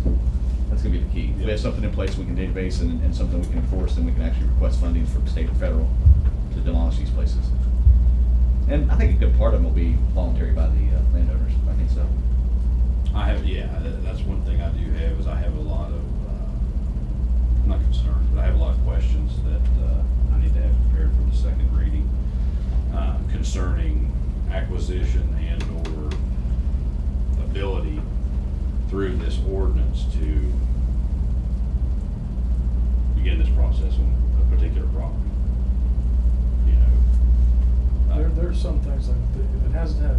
That's gonna be the key. If we Yeah. have something in place we can database and something we can enforce, then we can actually request funding from state or federal to demolish these places. And I think a good part of them will be voluntary by the landowners. I think so. I have, yeah, that's one thing I do have, is I have a lot of, I'm not concerned, but I have a lot of questions that I need to have prepared for the second reading concerning acquisition and or ability through this ordinance to begin this process on a particular property. There are some things like, if it hasn't had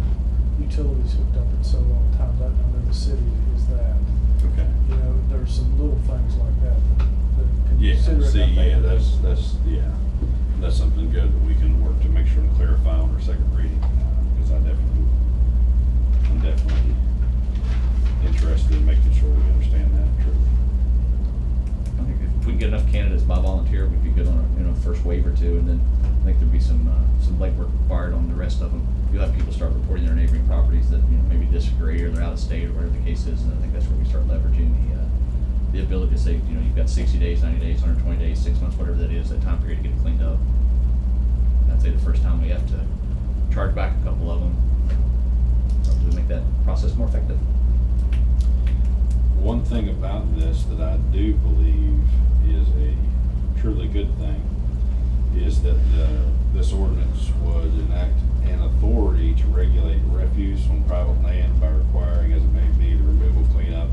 utilities hooked up in so long time, I know the city is that. Okay. There's some little things like that that Yeah, consider it see, yeah, abandoned. that's something good that we can work to make sure and clarify on our second reading, because I'm definitely interested in making sure we understand that truly. I think if we can get enough candidates by volunteer, we'd be good on a first wave or two, and then I think there'd be some legwork required on the rest of them. You'll have people start reporting their neighboring properties that maybe disagree or they're out of state or whatever the case is, and I think that's where we start leveraging the ability to say, you've got 60 days, 90 days, 120 days, 6 months, whatever that is, that time period to get it cleaned up. I'd say the first time we have to charge back a couple of them, hopefully make that process more effective. thing about this that I do believe is a truly good thing is that this ordinance would enact an authority to regulate refuse on private land by requiring, as it may be, the removal, cleanup,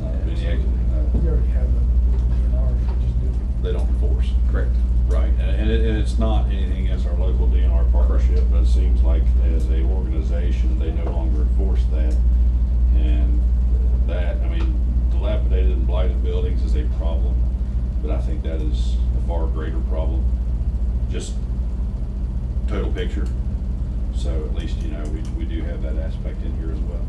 any We already have the DNR, we could just do it. they don't enforce. Correct. Right, and it's not anything against our local DNR partnership, but it seems like as a organization, they no longer enforce that. And that, I mean, dilapidated and blighted buildings is a problem, but I think that is a far greater problem. Just total picture. So at least, you know, we do have that aspect in here as well.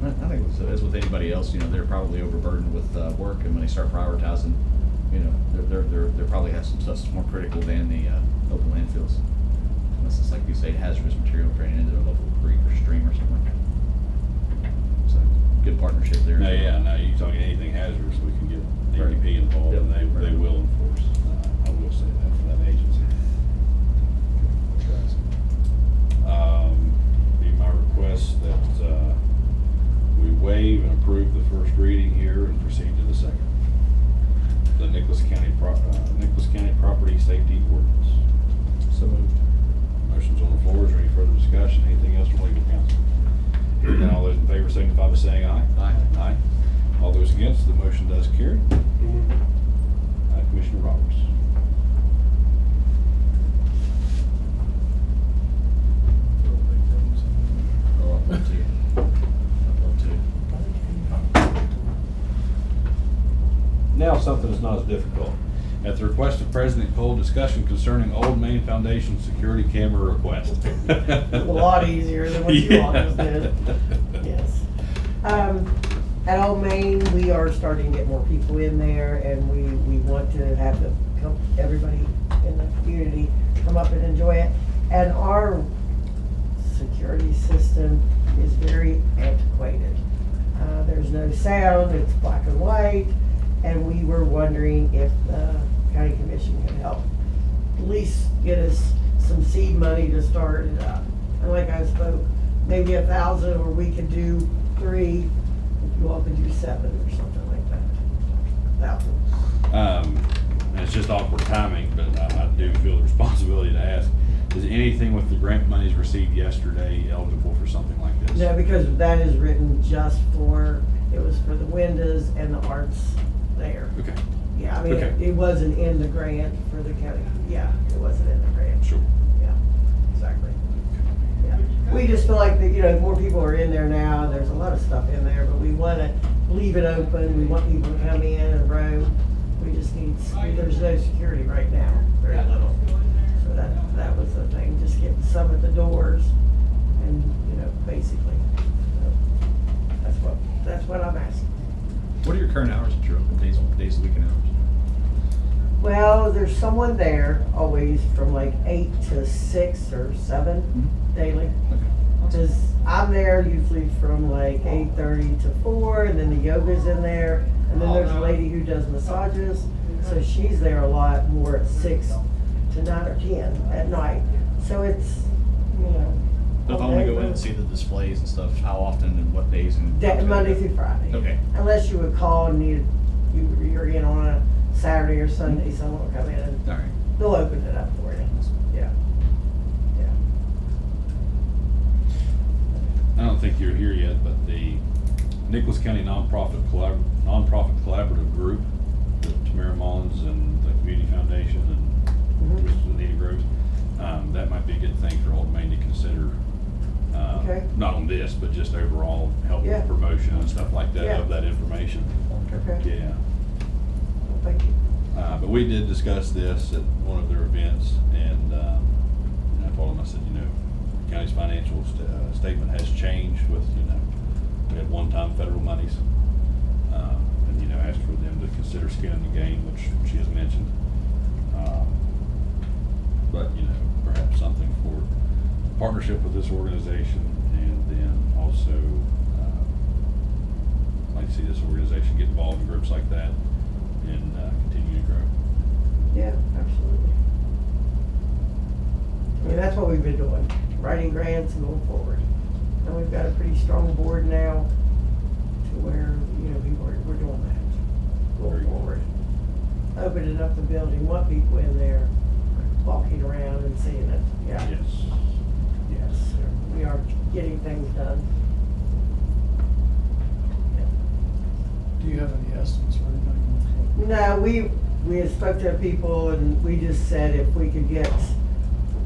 I think as with anybody else, you know, they're probably overburdened with work, and when they start prioritizing, you know, they're probably have some stuff that's more critical than the open landfills. Unless it's like you say, hazardous material draining into a local creek or stream or something like that. So good partnership there. Now, yeah, now you talking anything hazardous, we can get Right. DEP involved, and Yep. they will enforce. I will say that for that agency. Be my request that we waive and approve the first reading here and proceed to the second. The Nicholas County Property Safety Ordinance. So moved. Motion's on the floor. Is there any further discussion? Anything else from legal counsel? Hearing none, all those in favor signify by saying aye. Aye. Aye. All those against, the motion does carry. Commissioner Roberts. Oh, I'd love to. I'd love to. Now something that's not as difficult. At the request of President Cole, discussion concerning Old Main Foundation security camera request. A lot easier than what you all just did. Yes. At Old Main, we are starting to get more people in there, and we want to have everybody in the community come up and enjoy it. And our security system is very antiquated. There's no sound, it's black and white, and we were wondering if the county commission could help at least get us some seed money to start it up. And like I spoke, maybe 1,000, or we could do 3, if you all could do 7 or something like that. 1,000. And it's just awkward timing, but I do feel the responsibility to ask, is anything with the grant monies received yesterday eligible for something like this? No, because that is written just for, it was for the windows and the arts there. Okay, Yeah, I mean, Okay. it wasn't in the grant for the county. Yeah, it wasn't in the grant. sure. Yeah, exactly. Yeah. We just feel like that, you know, more people are in there now. There's a lot of stuff in there, but we want to leave it open. We want people to come in and roam. We just need, there's no security right now, very little. So that was the thing, just getting some at the doors and, you know, basically. So that's what I'm asking. What are your current hours at your open days of the week and hours? Well, there's someone there always from like 8 to 6 or 7 daily. Okay. Because I'm there usually from like 8:30 to 4, and then the yoga's in there. And then there's a lady who does massages, so she's there a lot more at 6 to 9 or 10 at night. So it's, you know. But if I want to go in and see the displays and stuff, how often and what days and? Monday through Friday. Okay. Unless you would call and you're in on a Saturday or Sunday, someone will come in and All right. they'll open it up for you. Yeah. Yeah. I don't think you're here yet, but the Nicholas County Nonprofit Collaborative Group, with Tamara Mullins and the Community Foundation and Anita Groves, that might be a good thing for Old Main to consider. Okay. Not on this, but just overall help Yeah. with promotion and stuff like that Yeah. of that information. Okay. Yeah. Well, thank you. But we did discuss this at one of their events, and I told them, I said, you know, the county's financial statement has changed with, you know, we had one-time federal monies, and, you know, asked for them to consider skin in the game, which she has mentioned. But, you know, perhaps something for partnership with this organization, and then also, I'd like to see this organization get involved in groups like that and continue to grow. Yeah, absolutely. I mean, that's what we've been doing, writing grants and going forward. And we've got a pretty strong board now to where, you know, we're opening up the building, want people in there walking around and seeing it, yeah. Yes. Yes, we are getting things done. Do you have any estimates or anything? No, we had spoke to people and we just said if we could get,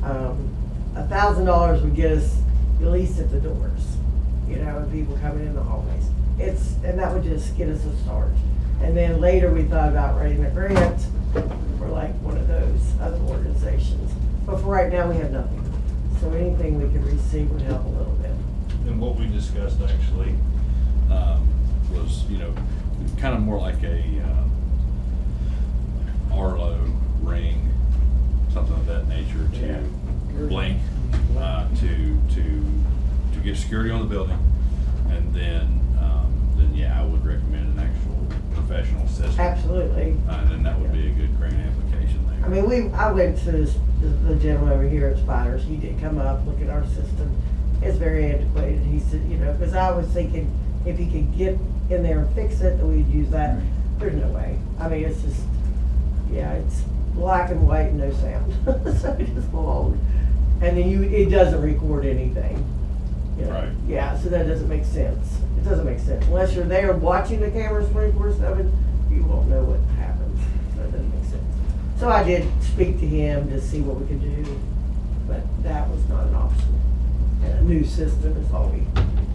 $1,000 would get us at least at the doors, you know, and people coming in the hallways. And that would just get us a start. And then later we thought about writing a grant for like one of those other organizations. But for right now, we have nothing. So anything we could receive would help a little bit. And what we discussed actually, was, you know, kind of more like a, Arlo ring, something of that nature Yeah. to blink, to get security on the building. And then yeah, I would recommend an actual professional assistant. Absolutely. And then that would be a good grant application there. I mean, I went to the gentleman over here at Spiders. He did come up, look at our system. It's very antiquated. He said, you know, because I was thinking if he could get in there and fix it, then we'd use that. There's no way. I mean, it's just, yeah, it's black and white and no sound. So it's just old. And then it doesn't record anything. You know? Right. Yeah, so that doesn't make sense. It doesn't make sense. Unless you're there watching the cameras 24/7, you won't know what happens. So it doesn't make sense. So I did speak to him to see what we could do, but that was not an option. And a new system is all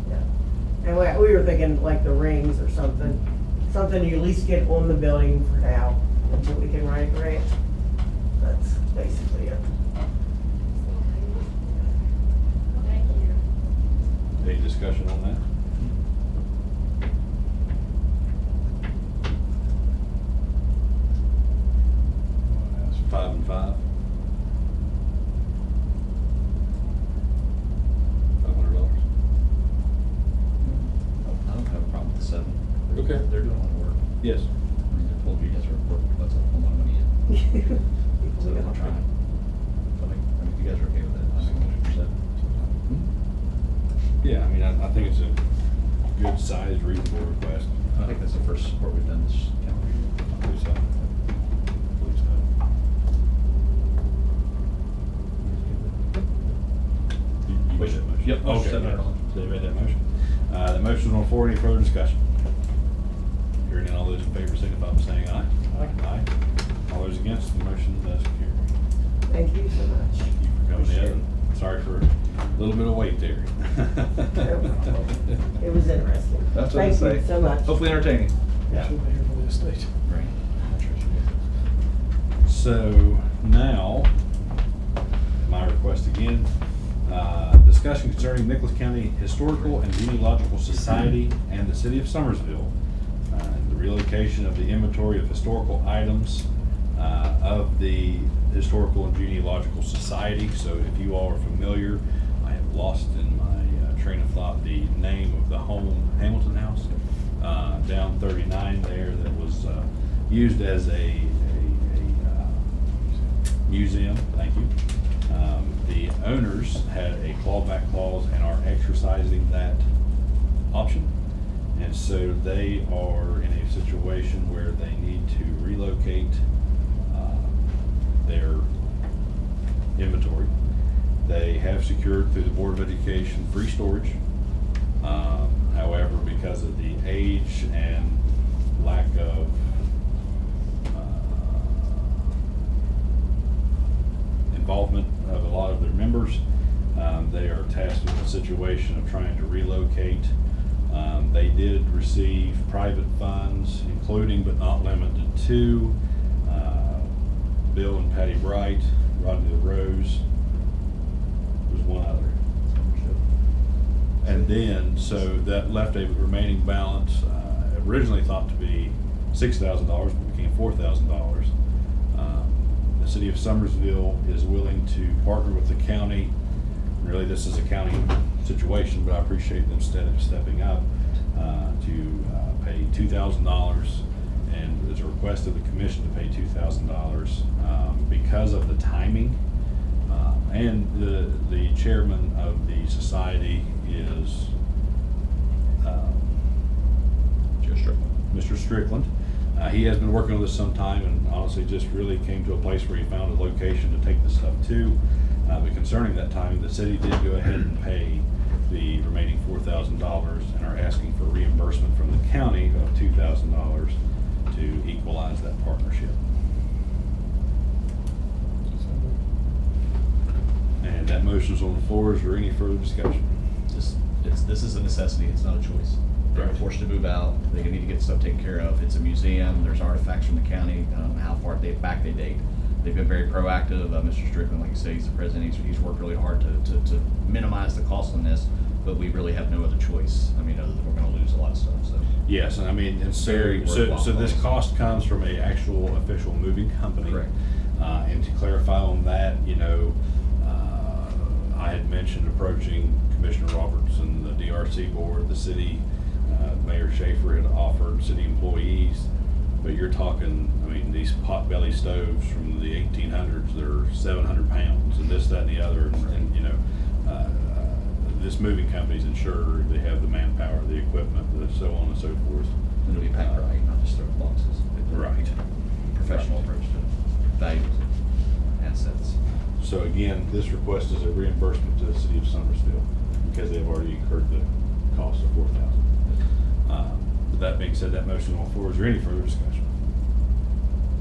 yeah. And we were thinking like the rings or something you at least get on the building for now until we can write a grant. That's basically it. Thank you. Any discussion on that? That's 5 and 5. $500. I don't have a problem with the 7. Okay. They're doing a lot of work. Yes. I mean, I told you guys are working, that's a whole lot of money in. So I'm trying. So I mean, if you guys are okay with it, I make a motion for 7. Yeah, I mean, I think it's a good sized, reasonable request. I think that's the first support we've done this calendar year. I believe so. I believe so. You made that motion? Yep, motion, Okay, $700. so you made that motion. The motion is on the floor. Any further discussion? Hearing none, all those in favor signify by saying aye. Aye. All those against, the motion does carry. Thank you so much. Thank you for coming Appreciate in. Sorry for a little bit of wait there. It was interesting. That's what I say. Thank you so much. Hopefully entertaining. Yeah. Should be here for the estate. Right. So now, my request again, discussion concerning Nicholas County Historical and Genealogical Society and the City of Summersville, the relocation of the inventory of historical items of the Historical and Genealogical Society. So if you all are familiar, I have lost in my train of thought the name of the home, Hamilton House, down 39 there, that was used as a museum. Thank you. The owners had a clawback clause and are exercising that option. And so they are in a situation where they need to relocate their inventory. They have secured through the Board of Education free storage. However, because of the age and lack of involvement of a lot of their members, they are tasked with the situation of trying to relocate. They did receive private funds, including but not limited to Bill and Patty Bright, Rodney LaRose. There's one other. And then, so that left a remaining balance, originally thought to be $6,000, but became $4,000. The City of Summersville is willing to partner with the county. Really, this is a county situation, but I appreciate them stepping up to pay $2,000, and there's a request of the commission to pay $2,000 because of the timing. And the chairman of the society is Joe Strickland. Mr. Strickland. He has been working on this some time and honestly just really came to a place where he found a location to take this stuff to. But concerning that timing, the city did go ahead and pay the remaining $4,000 and are asking for reimbursement from the county of $2,000 to equalize that partnership. And that motion's on the floor. Is there any further discussion? This is a necessity, it's not a choice. They're Right. forced to move out, they need to get stuff taken care of. It's a museum, there's artifacts from the county, how far back they date. They've been very proactive. Mr. Strickland, like you say, he's the president, he's worked really hard to minimize the cost on this, but we really have no other choice. I mean, other than we're gonna lose a lot of stuff, so. Yes, and I mean, and Very so worthwhile this cost. cost comes from a actual official moving company. Correct. And to clarify on that, I had mentioned approaching Commissioner Roberts and the DRC board, the city, Mayor Schaefer had offered city employees, but you're talking, I mean, these potbelly stoves from the 1800s, they're 700 pounds, and this, that, and the other, and this moving company's insured, they have the manpower, the equipment, so on and so forth. It'll be packed right, not just throw boxes. Right. Professional approach to valuable assets. So again, this request is a reimbursement to the city of Summersville because they've already incurred the cost of $4,000. With that being said, that motion on the floor, is there any further discussion?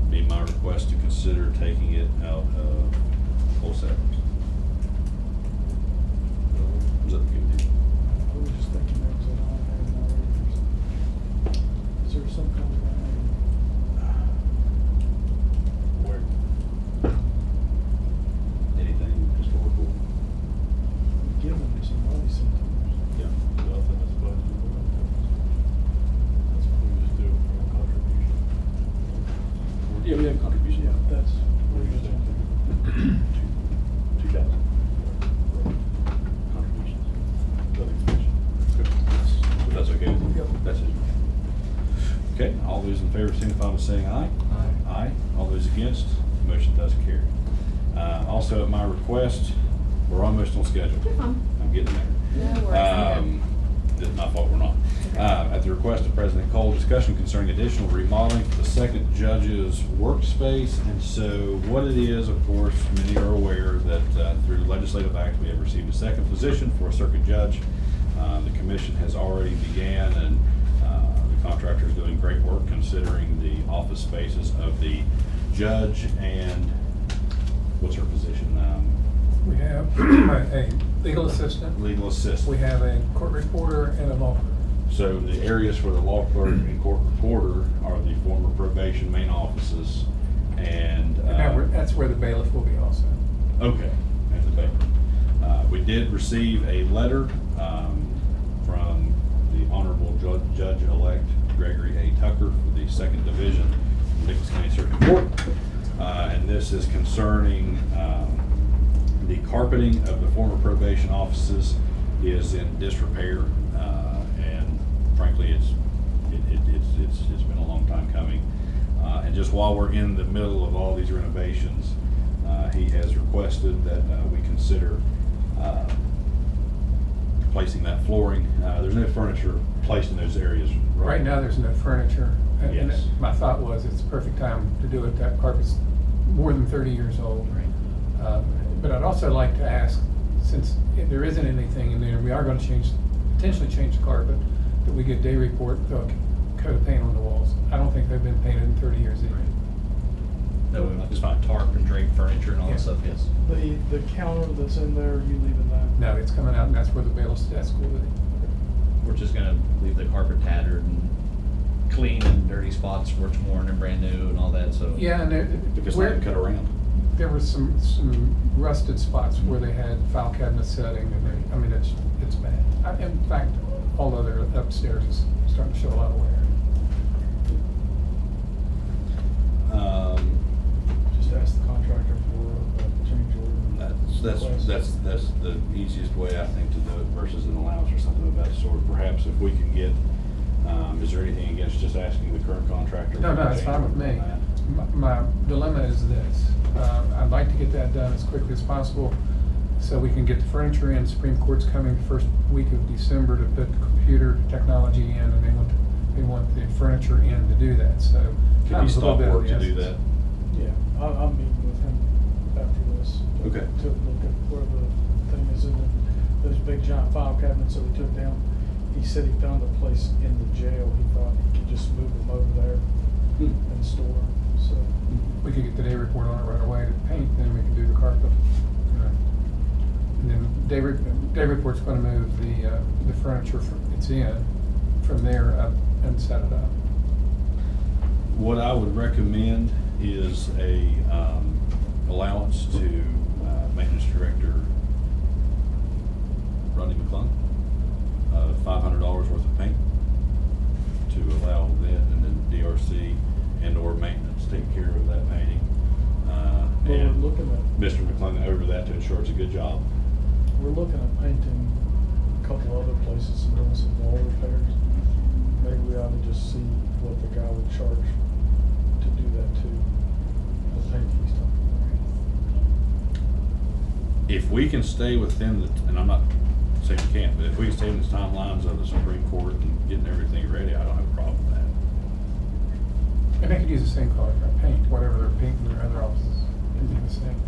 Be my request to consider taking it out of closed session. Is that good with you? I was just thinking there was an on there. Is there some kind of Where? Anything historical? give them some money sometimes? Yeah, nothing is budgeted. That's what we just do for a contribution. Yeah, we have contribution. Yeah, that's. We're just doing 2,000. Contributions. Nothing special. So that's okay with you? That's it. Okay, all those in favor signify by saying aye. Aye. Aye. All those against, motion does carry. Also at my request, we're almost on schedule. You're fine. I'm getting there. No worries. It's my fault we're not. At the request of President Cole, discussion concerning additional remodeling for the second judge's workspace. And so what it is, of course, many are aware that through legislative act, we have received a second position for a circuit judge. The commission has already began, and the contractor is doing great work considering the office spaces of the judge. And what's her position? We have a legal assistant, Legal assistant. we have a court reporter, and a law clerk. So the areas for the law clerk and court reporter are the former probation main offices and. That's where the bailiff will be also. Okay, and the bailiff. We did receive a letter from the Honorable Judge-elect Gregory A. Tucker for the Second Division, Nicholas County Circuit Court. And this is concerning the carpeting of the former probation offices is in disrepair, and frankly, it's been a long time coming. And just while we're in the middle of all these renovations, he has requested that we consider placing that flooring. There's no furniture placed in those areas Right now, there's no furniture. And Yes. my thought was, it's the perfect time to do it. That carpet's more than 30 years old. But I'd also like to ask, since there isn't anything in there, we are gonna potentially change the carpet, that we get day report, coat of paint on the walls. I don't think they've been painted in 30 years either. No, we just find tarp and drape furniture and all Yeah. that stuff, yes. The counter that's in there, you leaving that? No, it's coming out, and that's where the bailiff's desk will be. We're just gonna leave the carpet tattered and clean and dirty spots where it's worn and brand new and all that, so. Yeah, and because where, they cut around. there were some rusted spots where they had file cabinet setting, and it's bad. In fact, all other upstairs is starting to show a lot of wear. Just ask the contractor for a change order. That's the easiest way, I think, to do it versus an allowance or something of that sort. Perhaps if we can get, is there anything against just asking the current contractor? No, for a it's change fine with order on me. that? My dilemma is this, I'd like to get that done as quickly as possible so we can get the furniture in. Supreme Court's coming the first week of December to put computer technology in, and they want to they want the furniture in to do that, so. Can time you is a little stop bit of work the to do essence. that? Yeah, I'm meeting with him after this. Okay. To look at where the thing is in those big giant file cabinets that we took down. He said he found a place in the jail, he thought he could just move them over there and store them, so. We could get the day report on it right away to paint, then we can do the carpet. And then day report's gonna move the furniture it's in from there up and set it up. What I would recommend is a allowance to maintenance director Rodney McClung, $500 worth of paint to allow that, and then DRC and/or maintenance take care of that painting. Well, And we're looking at, Mr. McClung over that to ensure it's a good job. we're looking at painting a couple other places and doing some wall repairs. Maybe we ought to just see what the guy would charge to do that too, the paint he's talking about. If we can stay within the, and I'm not saying we can't, but if we can stay in the timelines of the Supreme Court and getting everything ready, I don't have a problem with that. And they could use the same color for paint, whatever they're painting their other offices, can be the same.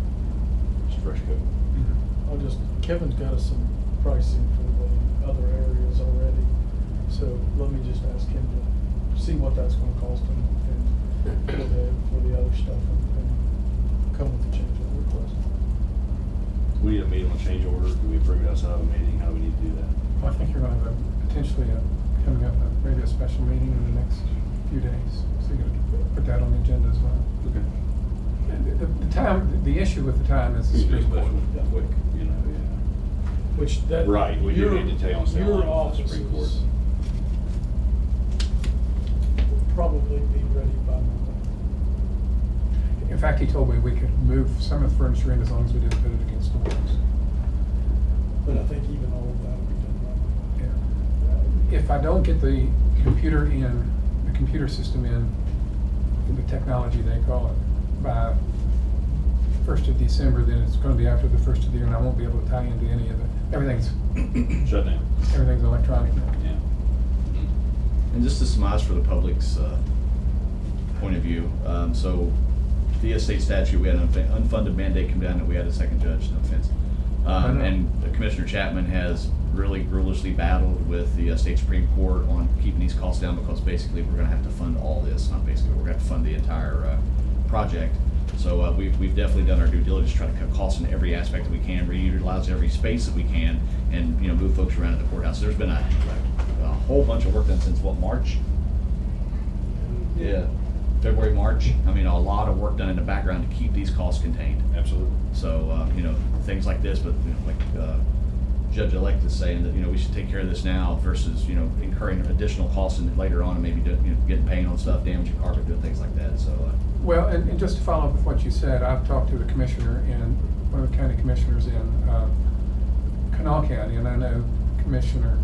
Just fresh coat. Kevin's got us some pricing for the other areas already, so let me just ask him to see what that's gonna cost him and for the other stuff and come with the change order request. We need a meeting on change order. Do we approve it outside of a meeting? How do we need to do that? Well, I think you're gonna have potentially coming up, maybe a special meeting in the next few days, so you're gonna put that on the agenda as well. Okay. And the issue with the time is the Supreme Court. Quick, you know, yeah. Which that. Right, we do your- need to tell them Your the office Supreme Court. will probably be ready by Monday. In fact, he told me we could move some of the furniture in as long as we didn't put it against the walls. But I think even all of that will be done by Monday. Yeah. If I don't get the computer system in, the technology they call it, by 1st of December, then it's gonna be after the 1st of the year, and I won't be able to tie into any of it. Everything's Shut down. electronic now. Yeah. And just to surmise for the public's point of view, so via state statute, we had an unfunded mandate come down that we had a second judge, no offense. And Commissioner Chapman has really gruelously battled with the state Supreme Court on keeping these costs down, because basically we're gonna have to fund all this, not basically, we're gonna have to fund the entire project. So we've definitely done our due diligence, trying to cut costs in every aspect that we can, reutilize every space that we can, and, you know, move folks around at the courthouse. There's been a whole bunch of work done since what, March? Yeah, February, March. I mean, a lot of work done in the background to keep these costs contained. Absolutely. So, you know, things like this, but, you know, like Judge-elect is saying that, you know, we should take care of this now versus, you know, incurring additional costs and later on and maybe, getting paint on stuff, damaging carpet, doing things like that, so. Well, and just to follow up with what you said, I've talked to the commissioner and one of the county commissioners in Kanawha County, and I know Commissioner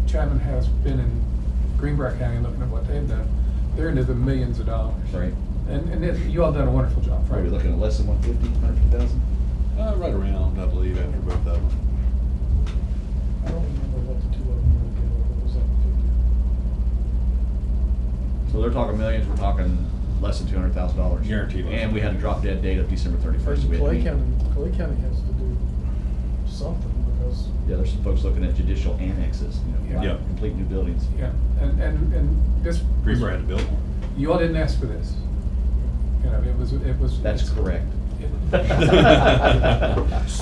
Chapman has been in Greenbrier County looking at what they've done. They're into the millions of dollars. Right. And you all done a wonderful job, Probably frankly. looking at less than 150,000? Right around, I believe, after both of them. I don't remember what the two of them were, it was like 50. So they're talking millions, we're talking less than $200,000. Guaranteed less. And we had a drop dead date of December 31st. so we had to Clay meet. County has to do something because. Yeah, there's some folks looking at judicial annexes, you know, Yeah. buying complete new buildings. Yeah, and this. Greenbrier had to build one. You all didn't ask for this. You know, it was. That's correct. So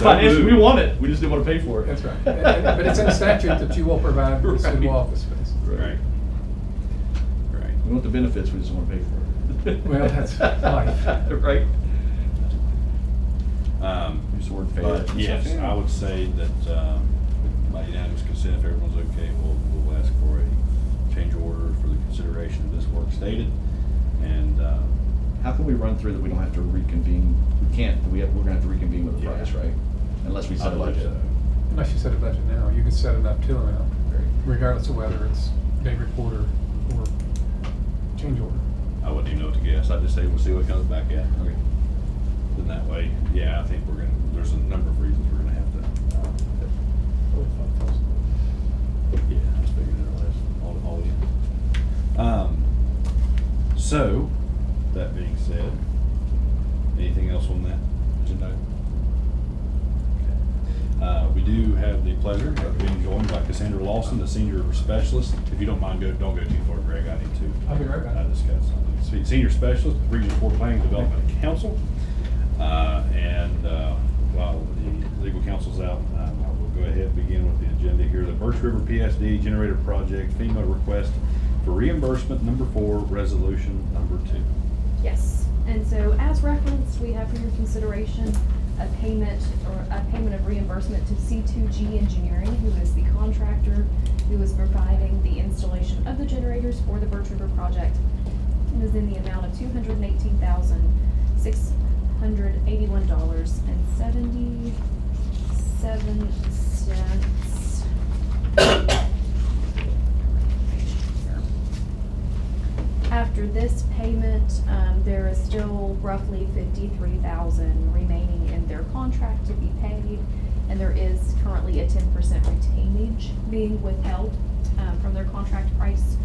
Financially, we moved. want it, we just didn't want to pay for it. That's right. But it's in the statute that you will provide for suitable Right. office space. Right. Right. We want the benefits, we just don't want to pay for it. Well, that's life. Right? Use the word fade. But yes, I would say that, by unanimous consent, if everyone's okay, we'll ask for a change order for the consideration of this work stated. And, How can we run through that we don't have to reconvene? We can't, we're gonna have to reconvene with the Yeah. price, right? Unless we I set a believe budget. so. Unless you set a budget now, you can set it up to amount, regardless of whether it's day report or change order. I wouldn't even know what to guess. I'd just say we'll see what it comes back at. Okay. Then that way, yeah, I think there's a number of reasons we're gonna have to, $45,000. yeah, I was figuring it out, all in. So, that being said, anything else on that agenda? We do have the pleasure of being joined by Cassandra Lawson, the senior specialist. If you don't mind, don't go too far, Greg. I need to. I'll be right back. Discuss something. Senior specialist, with Region 4 Planning and Development Council. While the legal counsel's out, I will go ahead and begin with the agenda here. The Birch River PSD Generator Project FEMA request for reimbursement number 4, resolution number 2. Yes, and so as referenced, we have for your consideration a payment of reimbursement to C2G Engineering, who is the contractor who is providing the installation of the generators for the Birch River project. It is in the amount of $218,681.77. After this payment, there is still roughly $53,000 remaining in their contract to be paid, and there is currently a 10% retainage being withheld from their contract price.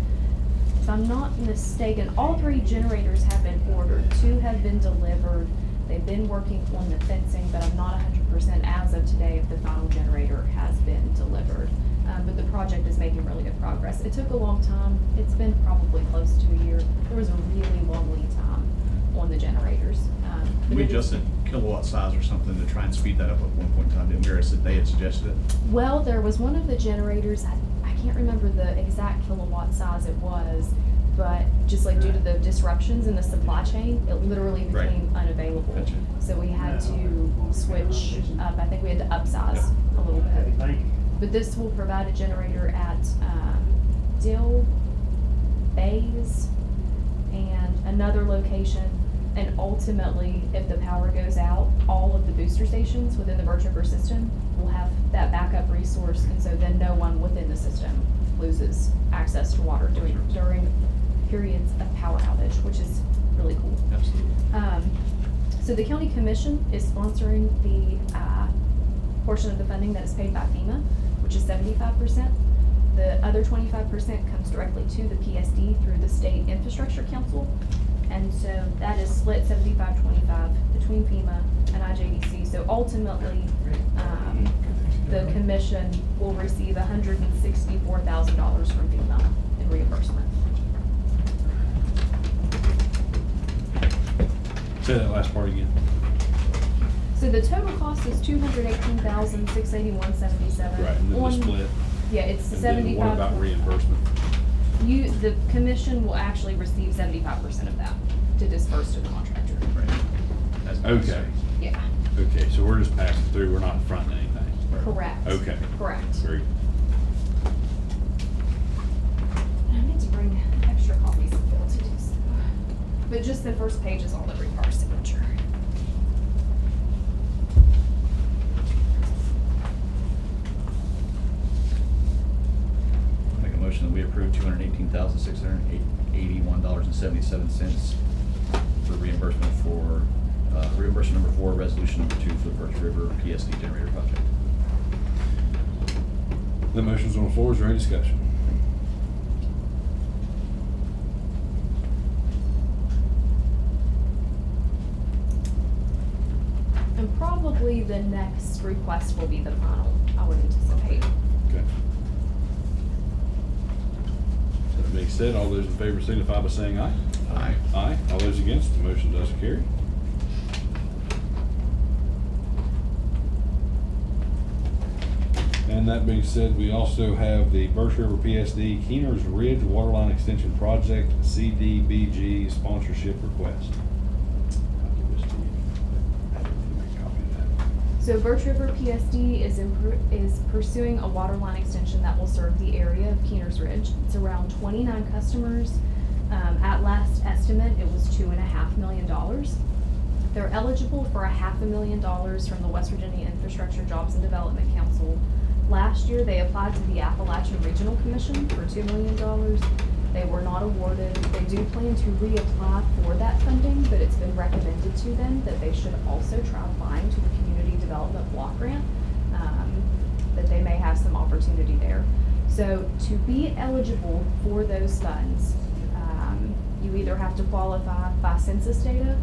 If I'm not mistaken, all 3 generators have been ordered. 2 have been delivered. They've been working on the fencing, but I'm not 100% as of today if the final generator has been delivered. But the project is making really good progress. It took a long time. It's been probably close to a year. There was a really long lead time on the generators. We adjusted kilowatt size or something to try and speed that up at one point in time, didn't we? Or said they had suggested it? Well, there was one of the generators, I can't remember the exact kilowatt size it was, but just like due to the disruptions in the supply chain, it literally Right. became unavailable. Gotcha. So we had to switch up. I think we had to upsize a little bit. But this will provide a generator at Dill, Bays, and another location. And ultimately, if the power goes out, all of the booster stations within the Birch River system will have that backup resource. And so then no one within the system loses access to water during periods of power outage, which is really cool. Absolutely. So the county commission is sponsoring the portion of the funding that is paid by FEMA, which is 75%. The other 25% comes directly to the PSD through the State Infrastructure Council. And so that is split 75-25 between FEMA and IJDC. So ultimately, the commission will receive $164,000 from FEMA in reimbursement. Say that last part again. So the total cost is $218,681.77. Right, and then the split. Yeah, it's And 75. then what about reimbursement? The commission will actually receive 75% of that to disperse to the contractor. Right. That's Okay. Yeah, Okay, so we're just passing through, we're not fronting anything. correct. Okay. Correct. Very good. I meant to bring extra copies of Bill to do so. But just the first page is all that requires signature. Make a motion that we approve $218,681.77 for reimbursement for, reimbursement number 4, resolution number 2 for the Birch River PSD generator project. The motion's on the floor, is there any discussion? And probably the next request will be the final, I would anticipate. Okay. That being said, all those in favor signify by saying aye. Aye. Aye. All those against, the motion does carry. And that being said, we also have the Birch River PSD Keener's Ridge Waterline Extension Project CDBG sponsorship request. I'll give this to you. Make a copy of that. So Birch River PSD is pursuing a water line extension that will serve the area of Keener's Ridge. It's around 29 customers. At last estimate, it was $2.5 million. They're eligible for $500,000 from the West Virginia Infrastructure Jobs and Development Council. Last year, they applied to the Appalachian Regional Commission for $2 million. They were not awarded. They do plan to reapply for that funding, but it's been recommended to them that they should also try applying to the Community Development Block Grant, that they may have some opportunity there. So to be eligible for those funds, You either have to qualify by census data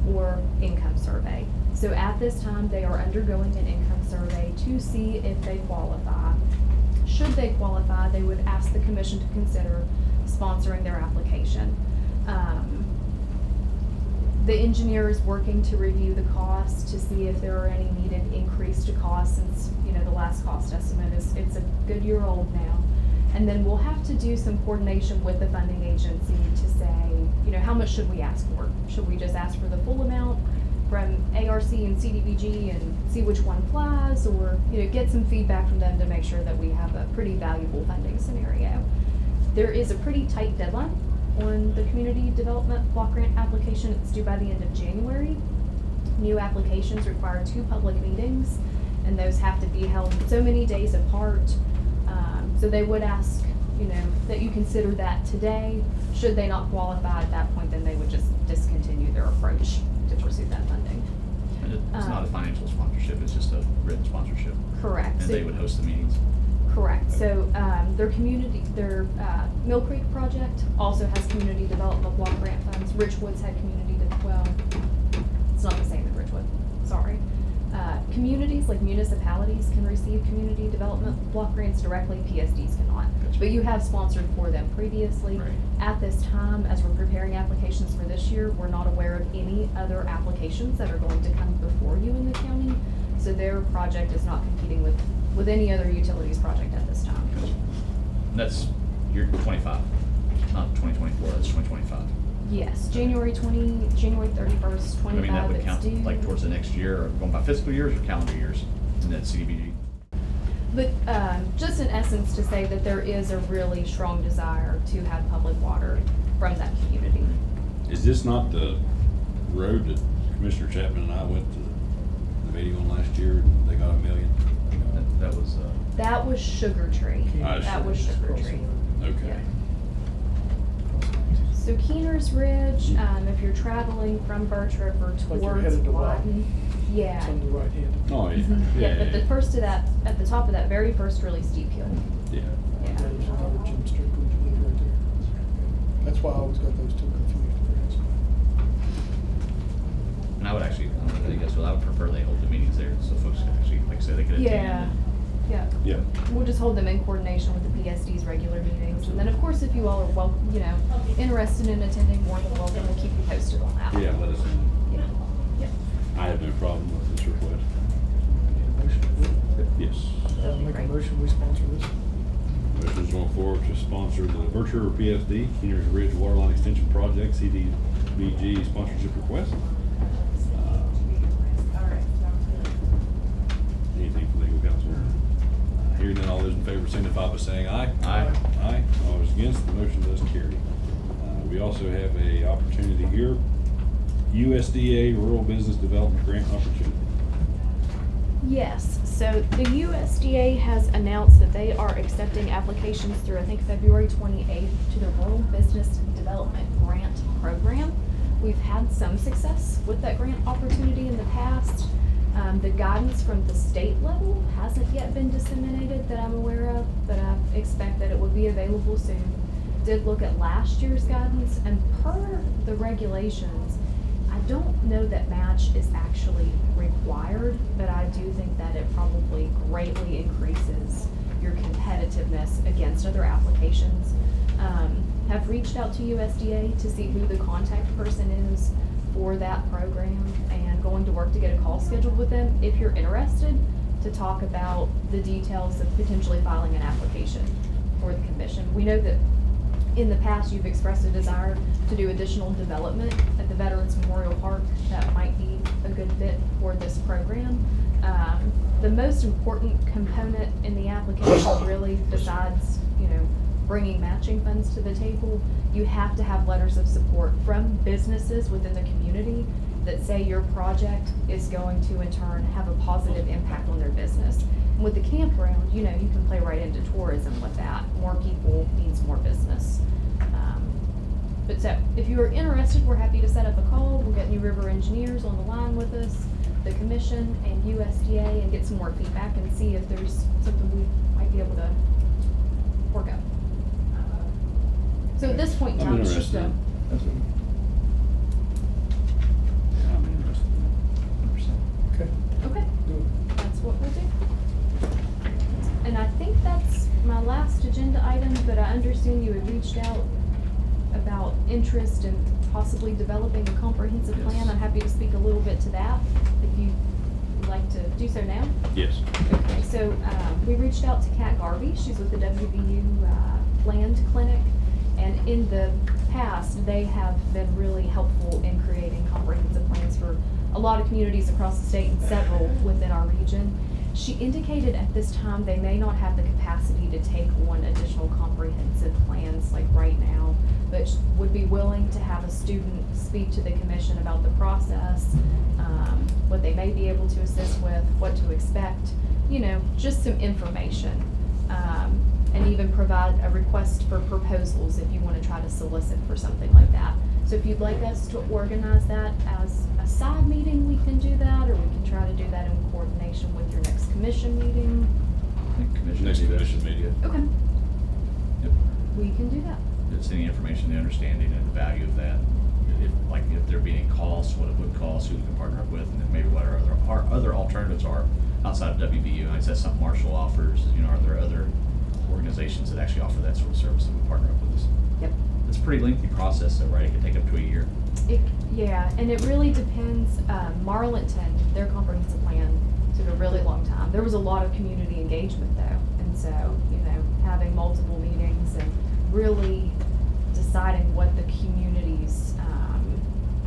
or income survey. So at this time, they are undergoing an income survey to see if they qualify. Should they qualify, they would ask the commission to consider sponsoring their application. The engineer is working to review the costs to see if there are any needed increase to costs, since, you know, the last cost estimate it's a good year old now. And then we'll have to do some coordination with the funding agency to say, you know, how much should we ask for? Should we just ask for the full amount from ARC and CDBG and see which one flies, or, you know, get some feedback from them to make sure that we have a pretty valuable funding scenario. There is a pretty tight deadline on the community development block grant application. It's due by the end of January. New applications require 2 public meetings, and those have to be held so many days apart. So they would ask, you know, that you consider that today. Should they not qualify at that point, then they would just discontinue their approach to pursue that funding. And it's not a financial sponsorship, it's just a written sponsorship. Correct. And So- they would host the meetings. Correct. So their Mill Creek project also has community development block grant funds. Richwoods had it's not the same as Richwood, sorry. Communities, like municipalities, can receive community development block grants directly, PSDs cannot. Gotcha. But you have sponsored for them previously. Right. At this time, as we're preparing applications for this year, we're not aware of any other applications that are going to come before you in the county. So their project is not competing with any other utilities project at this time. Gotcha. And that's year 25, not 2024, that's 2025. Yes, January 31st, 25, I mean, that would it's count due. like towards the next year, or going by fiscal years or calendar years, and then CDBG. But just in essence, to say that there is a really strong desire to have public water from that community. Is this not the road that Commissioner Chapman and I went to the meeting on last year? They got $1 million? That was, That was Sugar Tree. That was Sugar Tree. Okay. Yeah. So Keener's Ridge, if you're traveling from Birch River Like you're towards headed to Wyden, It's yeah. on the right hand. Oh, yeah. Mhm. Yeah, Yeah, at the first of that, at the top of that very first really steep hill. yeah. Yeah. There's another Jim Strickland who lived right there. That's why I always got those two confused. and I would actually, I don't know, I guess, well, I would prefer they hold the meetings there, so folks can actually, like I said, they could attend. Yeah, yeah. Yeah. We'll just hold them in coordination with the PSD's regular meetings. And then, of course, if you all are interested in attending, more than welcome, we'll keep you posted on that. Yeah, let us know. Yeah. Yeah. I have no problem with this request. Yes. I'll make a motion, we sponsor this. Motion's going forward to sponsor the Birch River PSD, Keeners Ridge Waterline Extension Project, CDBG sponsorship request. Anything from legal counsel? Hearing none, all those in favor signify by saying aye. Aye. Aye. All those against, the motion does carry. We also have a opportunity here, USDA Rural Business Development Grant Opportunity. Yes, so the USDA has announced that they are accepting applications through, I think, February 28th to the Rural Business Development Grant Program. We've had some success with that grant opportunity in the past. The guidance from the state level hasn't yet been disseminated that I'm aware of, but I expect that it will be available soon. Did look at last year's guidance, and per the regulations, I don't know that match is actually required, but I do think that it probably greatly increases your competitiveness against other applications. Have reached out to USDA to see who the contact person is for that program, and going to work to get a call scheduled with them if you're interested to talk about the details of potentially filing an application for the commission. We know that in the past you've expressed a desire to do additional development at the Veterans Memorial Park that might be a good fit for this program. The most important component in the application, really, besides, bringing matching funds to the table, you have to have letters of support from businesses within the community that say your project is going to in turn have a positive impact on their business. And with the campground, you can play right into tourism with that. More people means more business. But so, if you are interested, we're happy to set up a call. We'll get New River Engineers on the line with us, the commission and USDA, and get some more feedback and see if there's something we might be able to work out. So at this point in time, it's just a Absolutely. Yeah, I'm interested in 100%. Okay. Okay, Do it. that's what we'll do. And I think that's my last agenda item, but I understand you had reached out about interest in possibly developing a comprehensive Yes. plan. I'm happy to speak a little bit to that, if you would like to do so now. that. Yes. Okay, so, we reached out to Kat Garvey, she's with the WVU, Land Clinic, and in the past, they have been really helpful in creating comprehensive plans for a lot of communities across the state and several within our region. She indicated at this time they may not have the capacity to take on additional comprehensive plans like right now, but would be willing to have a student speak to the commission about the process, what they may be able to assist with, what to expect, you know, just some information. And even provide a request for proposals if you want to try to solicit for something like that. So if you'd like us to organize that as a side meeting, we can do that, or we can try to do that in coordination with your next commission meeting. I think commission. Next would be commission best. meeting. Okay, Yep. we can do that. Just any information, the understanding and the value of that. If there be any costs, what it would cost, who we can partner up with, and then maybe what our other alternatives are outside of WVU. I said something Marshall offers, you know, are there other organizations that actually offer that sort of service that would partner up with us? Yep. It's a pretty lengthy process though, right? It could take up to a year. Yeah, and it really depends, Marlinton, their comprehensive plan took a really long time. There was a lot of community engagement though, and so, you know, having multiple meetings and really deciding what the community's,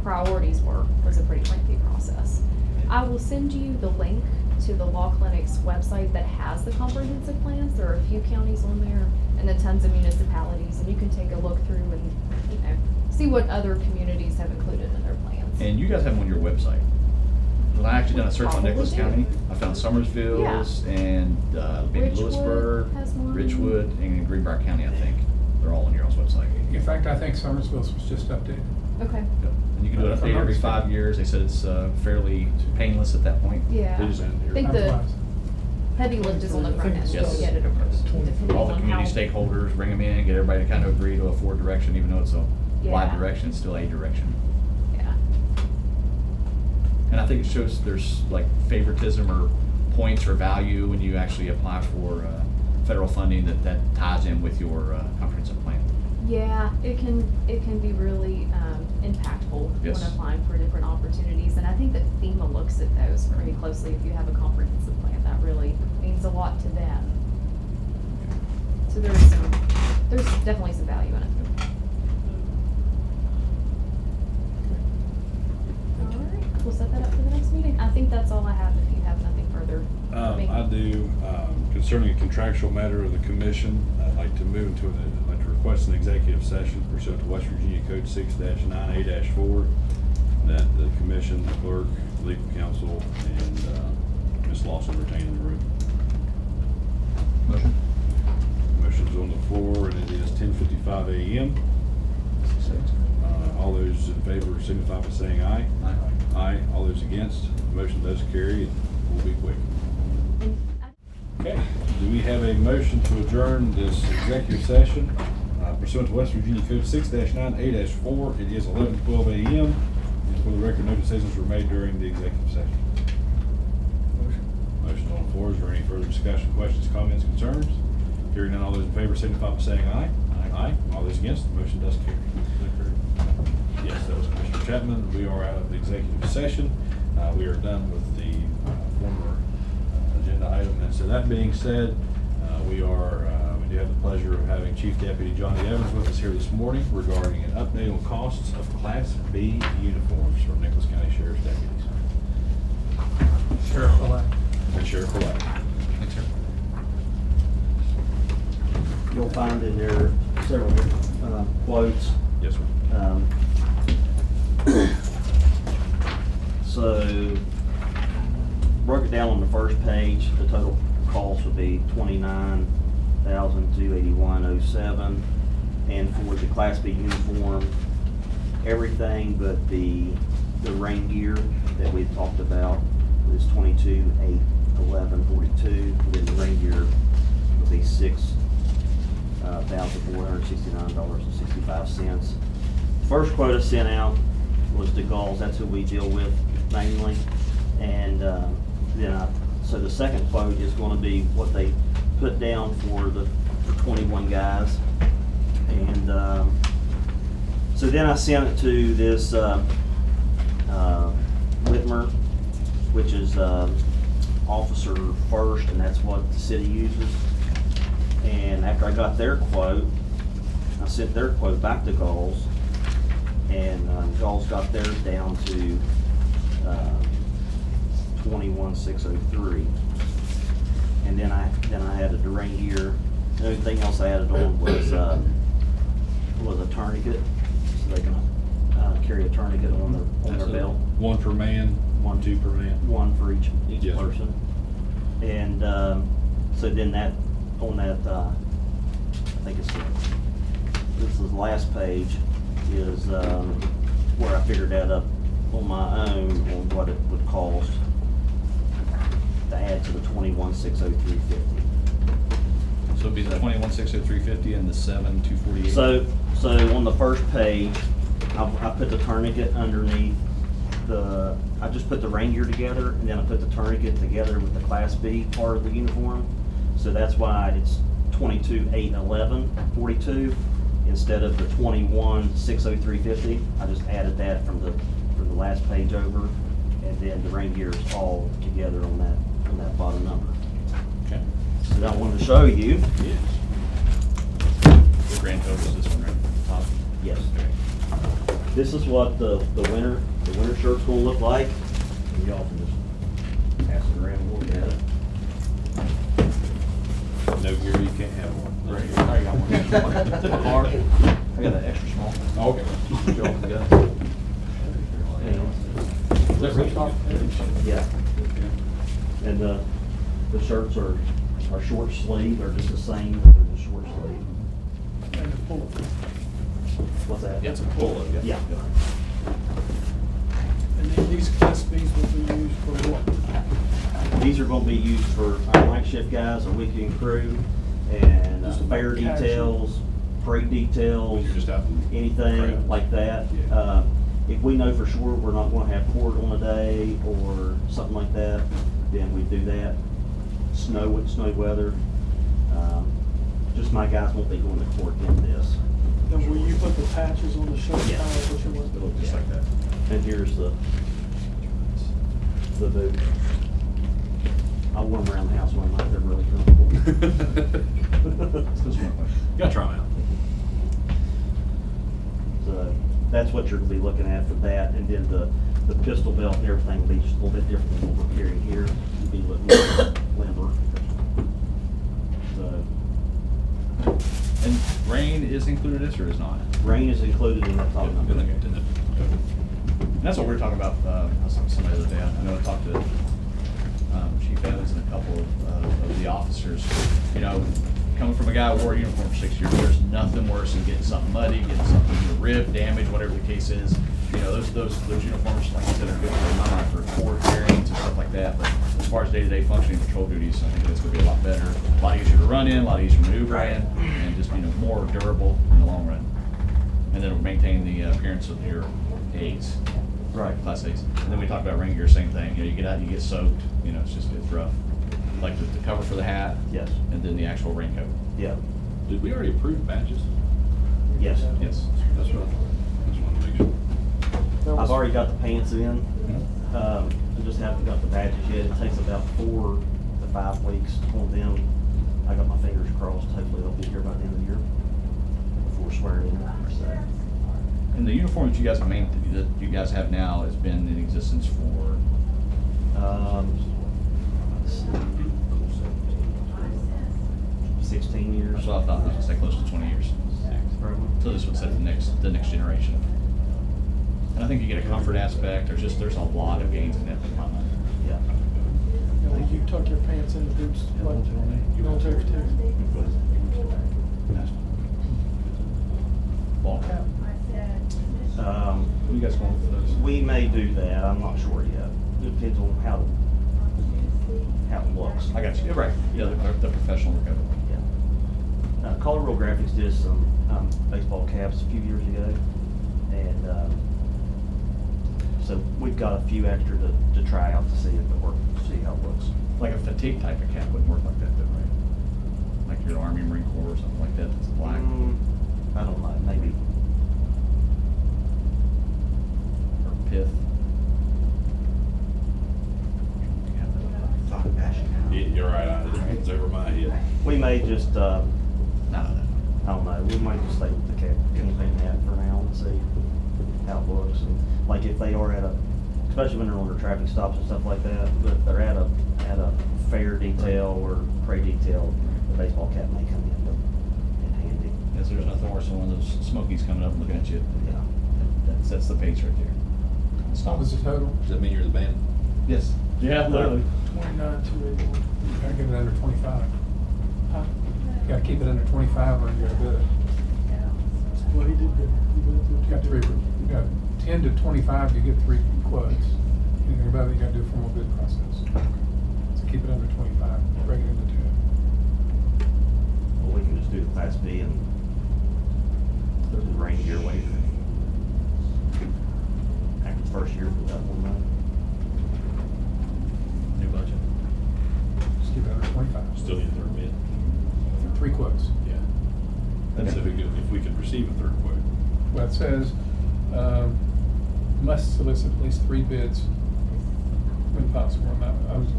priorities were was a pretty lengthy process. I will send you the link to the law clinic's website that has the comprehensive plans. There are a few counties on there and then tons of municipalities, and you can take a look through and, you know, see what other communities have included in their plans. And you guys have them on your website. When I actually done a search on Probably Nicholas do. County, I found Summersville's and maybe Richwood Lewisburg, has one. Richwood, and Greenbrier County, I think. They're all on your all's website. In fact, I think Summersville's was just updated. Okay, Yep. And you can do it If I'm update not every mistaken. 5 years. They said it's fairly painless at that point. yeah. They just ended I here. think I'm the surprised. heavy lift is on the I think front end it's to Yes. get it approved, depending All the on community how- stakeholders, bring them in, get everybody to kind of agree to a forward direction, even though it's a wide Yeah. direction, it's still a direction. Yeah. And I think it shows there's like favoritism or points or value when you actually apply for federal funding that ties in with your comprehensive plan. Yeah, it can be really impactful Yes. when applying for different opportunities, and I think that FEMA looks at those pretty closely. If you have a comprehensive plan, that really means a lot to them. So there's definitely some value in it. All right, we'll set that up for the next meeting. I think that's all I have. If you have nothing further. for me. I do, concerning a contractual matter of the commission, I'd like to request an executive session pursuant to West Virginia Code 6-9A-4, that the commission, the clerk, legal counsel, and Ms. Lawson retain in the room. Motion? Motion's on the floor, and it is 10:55 a.m. All those in favor signify by saying aye. Aye. Aye. All those against, the motion does carry, and we'll be quick. And Okay, do we have a motion to adjourn this executive session pursuant to West Virginia Code 6-9A-4? It is 11:12 a.m. And for the record, no decisions were made during the executive session. Motion on the floor. Is there any further discussion, questions, comments, concerns? Hearing none, all those in favor signify by saying aye. Aye. All those against, the motion does carry. Yes, that was Commissioner Chapman. We are out of the executive session. We are done with the former agenda item. And so that being said, we do have the pleasure of having Chief Deputy Johnny Evans with us here this morning regarding an update on costs of Class B uniforms for Nicholas County Sheriff's deputies. Sheriff-elect. And Sheriff-elect. Thanks, sir. You'll find in there several different quotes. Yes, sir. So, broke it down on the first page, the total cost would be $29,281.07. And for the Class B uniform, everything but the rain gear that we talked about is $22,811.42. Then the rain gear would be $6,469.65. First quote I sent out was to Gauls, that's who we deal with mainly. And so the second quote is gonna be what they put down for 21 guys. And so then I sent it to this Whitmer, which is Officer First, and that's what the city uses. And after I got their quote, I sent their quote back to Gauls, and Gauls got theirs down to 21,603. And then I added the rain gear. The only thing else I added on was a tourniquet, so they can carry a tourniquet on their belt. One per man, two per man. One for each Yes, sir. person. And so then I think this is the last page, is where I figured that up on my own on what it would cost to add to the 21,603.50. So it'd be the 21,603.50 and the 7,248. So on the first page, I put the tourniquet underneath I just put the rain gear together, and then I put the tourniquet together with the Class B part of the uniform. So that's why it's 22,811.42 instead of the 21,603.50. I just added that from the last page over, and then the rain gear is all together on that bottom number. Okay. So that I wanted to show you. Yes. The grand total is this one, right? Top. Yes. This is what the winter shirt's gonna look like. And y'all can just pass it around and look at it. No gear, you can't have one. Right here. I got one. Tip of car. I got an extra small. Okay. Go off the gun. Is that ripstop? Yeah. And the shirts are short sleeve, they're just the same, they're just short sleeve. And the pull. What's that? Yeah, it's a polo. Yeah. And then these Class Bs will be used for what? These are gonna be used for our night shift guys, our weekend crew, and Just fair casual. details, freight details, You're just out in anything crowds. like that. Yeah. If we know for sure we're not gonna have court on a day or something like that, then we do that. Snow weather, just my guys won't be going to court in this. And will you put the patches on the shirt? Yeah. Which one? It'll look just like that. And here's the boot. I wore them around the house one night, they're really comfortable. It's this one. You gotta try them out. So that's what you're gonna be looking at for that, and then the pistol belt and everything will be just a little bit different than what we're carrying here. It'll be a little more limber. So, And rain is included in this or is not? rain is included in that top number. And that's what we were talking about, I was talking to somebody the other day, I know I talked to Chief Evans and a couple of the officers. You know, coming from a guy who wore a uniform for 6 years, there's nothing worse than getting something muddy, getting something ripped, damaged, whatever the case is. You know, those uniforms, like I said, are good for court hearings and stuff like that, but as far as day-to-day functioning patrol duties, I think it's gonna be a lot better, a lot easier to run in, a lot easier to maneuver in, and just, more durable in the long run. And then it'll maintain the appearance of your A's. Right. Class A's. And then we talk about rain gear, same thing, you get out, you get soaked, it's rough. Like the cover for the hat. Yes. And then the actual raincoat. Yeah. Did we already approve badges? Yes. Yes. That's what I wanted to make sure. I've already got the pants in. Mm-hmm. I just haven't got the badges yet. It takes about 4 to 5 weeks on them. I got my fingers crossed. Hopefully they'll be here by the end of the year before swearing in. So, And the uniform that you guys have now has been in existence for, let's see, 16 years. that's what I thought, I was gonna say close to 20 years. So this would set the next generation. And I think you get a comfort aspect, there's a lot of gains in that in my mind. Yeah. Like you tuck your pants in the boots, like military too. Ball cap. What are you guys going for those? We may do that. I'm not sure yet. Depends on how it looks. I got you, right, yeah, the professional look of it. Yeah. Color Real Graphics did some baseball caps a few years ago, And, so we've got a few extra to try out to see if it works, see how it looks. Like a fatigue type of cap wouldn't work like that though, right? Like your Army, Marine Corps or something like that, that's black. I don't know, maybe. Or pith. Talking passion now. You're right, it's over my head. We may just, No. I don't know, we might just stay with the campaign hat for now and see how it looks. And like if they are at a, especially when they're on their traffic stops and stuff like that, but if they're at a fair detail or parade detail, the baseball cap may come in handy. Yes, there's nothing worse than one of those smokies coming up and looking at you. Yeah. That sets the pace right there. What was the total? Does that mean you're the band? Yes. Yeah, literally. 29,281. You gotta get it under 25. Huh? You gotta keep it under 25 or you gotta bid it. Well, he did good. He went through You got three, you got 10 to 25, you get 3 quotes. Anything above it, you gotta do a formal bid process. So keep it under 25, break it into 2. Well, we can just do the Class B and the rain gear waiver. After the first year, for that one month. New budget. Just keep it under 25. Still need a third bid. 3 quotes. Yeah. That's if we could receive a third quote. Well, it says, must solicit at least 3 bids when possible. And I was,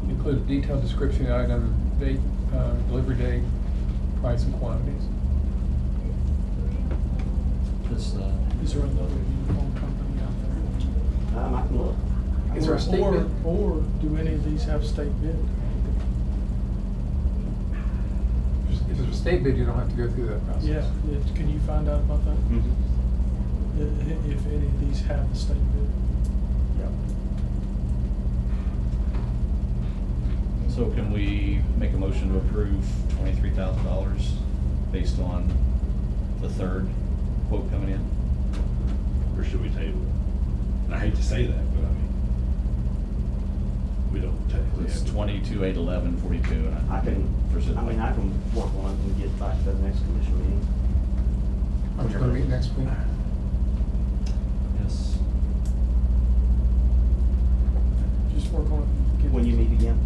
include a detailed description item, date, delivery date, price and quantities. This, Is there another uniform company out I can look. there? Is there a state Or- bid? Or do any of these have state bid? If there's a state bid, you don't have to go through that process. Yeah, can you find out about that? If any of these have the state bid? So can we make a motion to approve $23,000 based on the third quote coming in? Or should we table it? And I hate to say that, but I mean, we don't technically It's have to. 22/8/11/42, and I can work on it and get back to the next commission meeting. Are we gonna meet next week? Yes. Just work on it. get- When you meet again?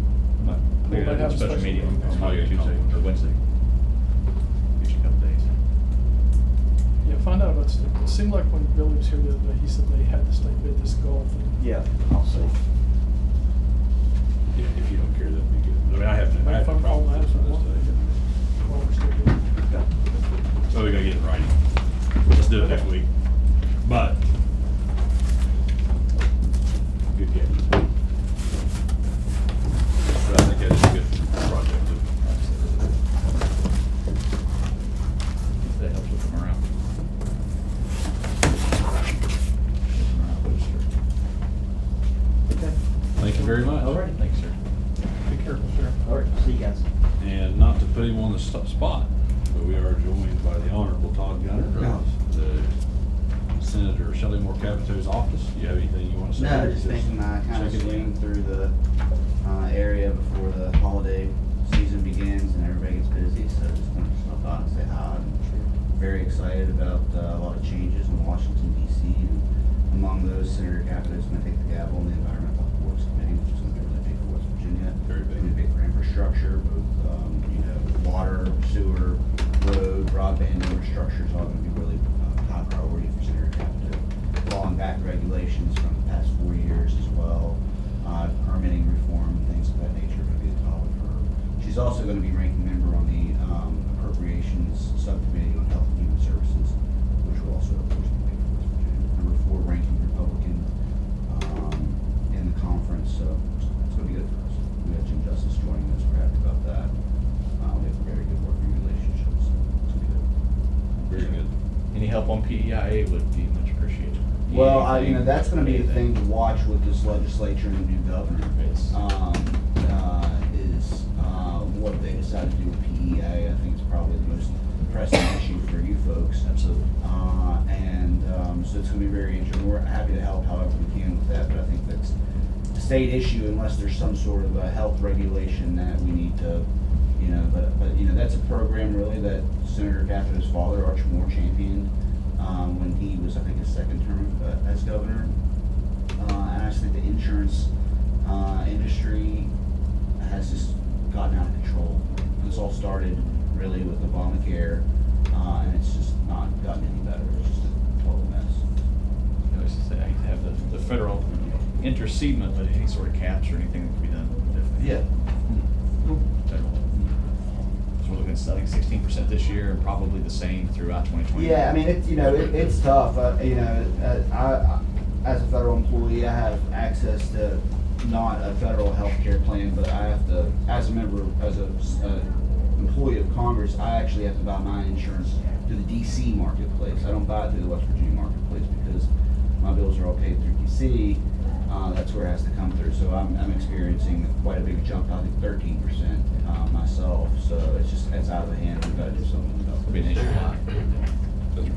But Well, we they have have a a special special meeting meeting. on Monday, Tuesday, or Wednesday. Usually a couple days. Yeah, find out about state. It seemed like when Billy was here the other day, he said they had the state bid this golf. Yeah, I'll see. Yeah, if you don't care, that'd be good. I mean, I have Make a no phone call problem and with ask them this what today. they- what we're still doing. So we gotta get it right. Let's do it next week. But, good catch. But I think that's a good project. That helps with the morale. Okay. Thank you very much. All right. Thanks, sir. Be careful, Sheriff. All right, see you guys. And not to put him on the spot, but we are joined by the Honorable Todd Gunner of the Senator Shelley Moore Capito's office. Do you have anything you want to say? No, just making my kind of check it swing in. through the area before the holiday season begins and everybody gets busy, so just wanted to stop by and say hi. I'm very excited about a lot of changes in Washington DC, and among those, Senator Capito is going to take the gavel on the Environmental Works Committee, which is going to be really big for West Virginia. Very big. Going to be big for infrastructure, both water, sewer, road, broadband infrastructure is all going to be really high priority for Senator Capito. Falling back regulations from the past 4 years as well, permitting reform, things of that nature are going to be the top of her. She's also going to be ranking member on the Appropriations Subcommittee on Health and Human Services, which will also, of course, be big for West Virginia. Number 4 ranking Republican in the conference, so it's going to be good for us. We have Jim Justice joining us, we're happy about that. We have a very good working relationship, so it's going to be good. Very good. Any help on PEIA would be much appreciated. Well, that's gonna be the thing to watch with this legislature and the new governor. Yes. Is what they decide to do with PEA. I think it's probably the most pressing issue for you folks. Absolutely. So it's gonna be very interesting. We're happy to help however we can with that, but I think that's a state issue unless there's some sort of a health regulation that we need to, you know, but, you know, that's a program really that Senator Capito's father, Archie Moore, championed, when he was, I think, his second term as governor. And I just think the insurance, industry has just gotten out of control. This all started really with Obamacare, and it's just not gotten any better. It's just a total mess. I was just saying, I hate to have the federal intercedement, but any sort of caps or anything that can be done differently. Yeah. Federal. So we're looking at studying 16% this year and probably the same throughout 2020. Yeah, I mean, it's, you know, it's tough. You know, I, as a federal employee, I have access to not a federal health care plan, but I have to, as a member, as a employee of Congress, I actually have to buy my insurance through the DC marketplace. I don't buy it through the West Virginia marketplace because my bills are all paid through DC. That's where it has to come through. So I'm experiencing quite a big jump, I think 13% myself. So it's out of the hand. We've got to do something about it. It'll be an issue. That's right.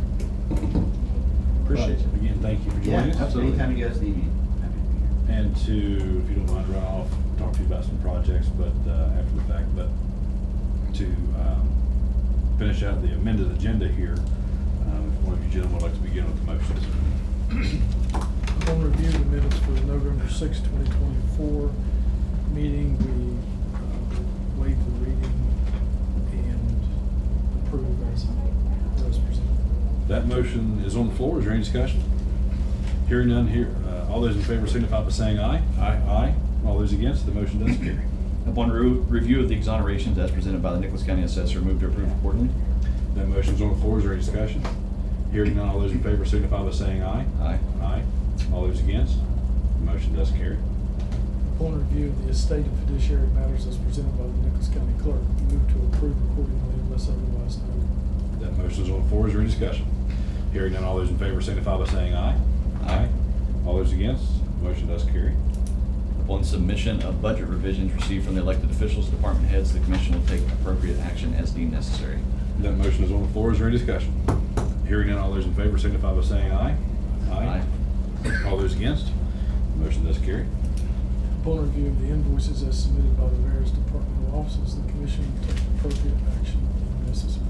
Appreciate it. Again, thank you for joining us. Absolutely. Anytime you guys need me, happy to be here. And to, if you don't mind, run off, talk to you about some projects, but after the fact, but to finish out the amended agenda here, if one of you gentlemen would like to begin with the motions. On review the minutes for the November 6, 2024 meeting, we waive the reading and approve as presented. That motion is on the floor. Is there any discussion? Hearing none here, all those in favor signify by saying aye. Aye. Aye. All those against, the motion does carry. Upon review of the exonerations as presented by the Nicholas County Assessor, move to approve accordingly. That motion's on the floor. Is there any discussion? Hearing none, all those in favor signify by saying aye. Aye. Aye. All those against, the motion does carry. Upon review of the estate and fiduciary matters as presented by the Nicholas County Clerk, move to approve accordingly unless otherwise noted. That motion is on the floor. Is there any discussion? Hearing none, all those in favor signify by saying aye. Aye. All those against, the motion does carry. Upon submission of budget revisions received from the elected officials, department heads, the commission will take appropriate action as deemed necessary. That motion is on the floor. Is there any discussion? Hearing none, all those in favor signify by saying aye. Aye. All those against, the motion does carry. Upon review of the invoices as submitted by the various departmental offices, the commission will take appropriate action if necessary.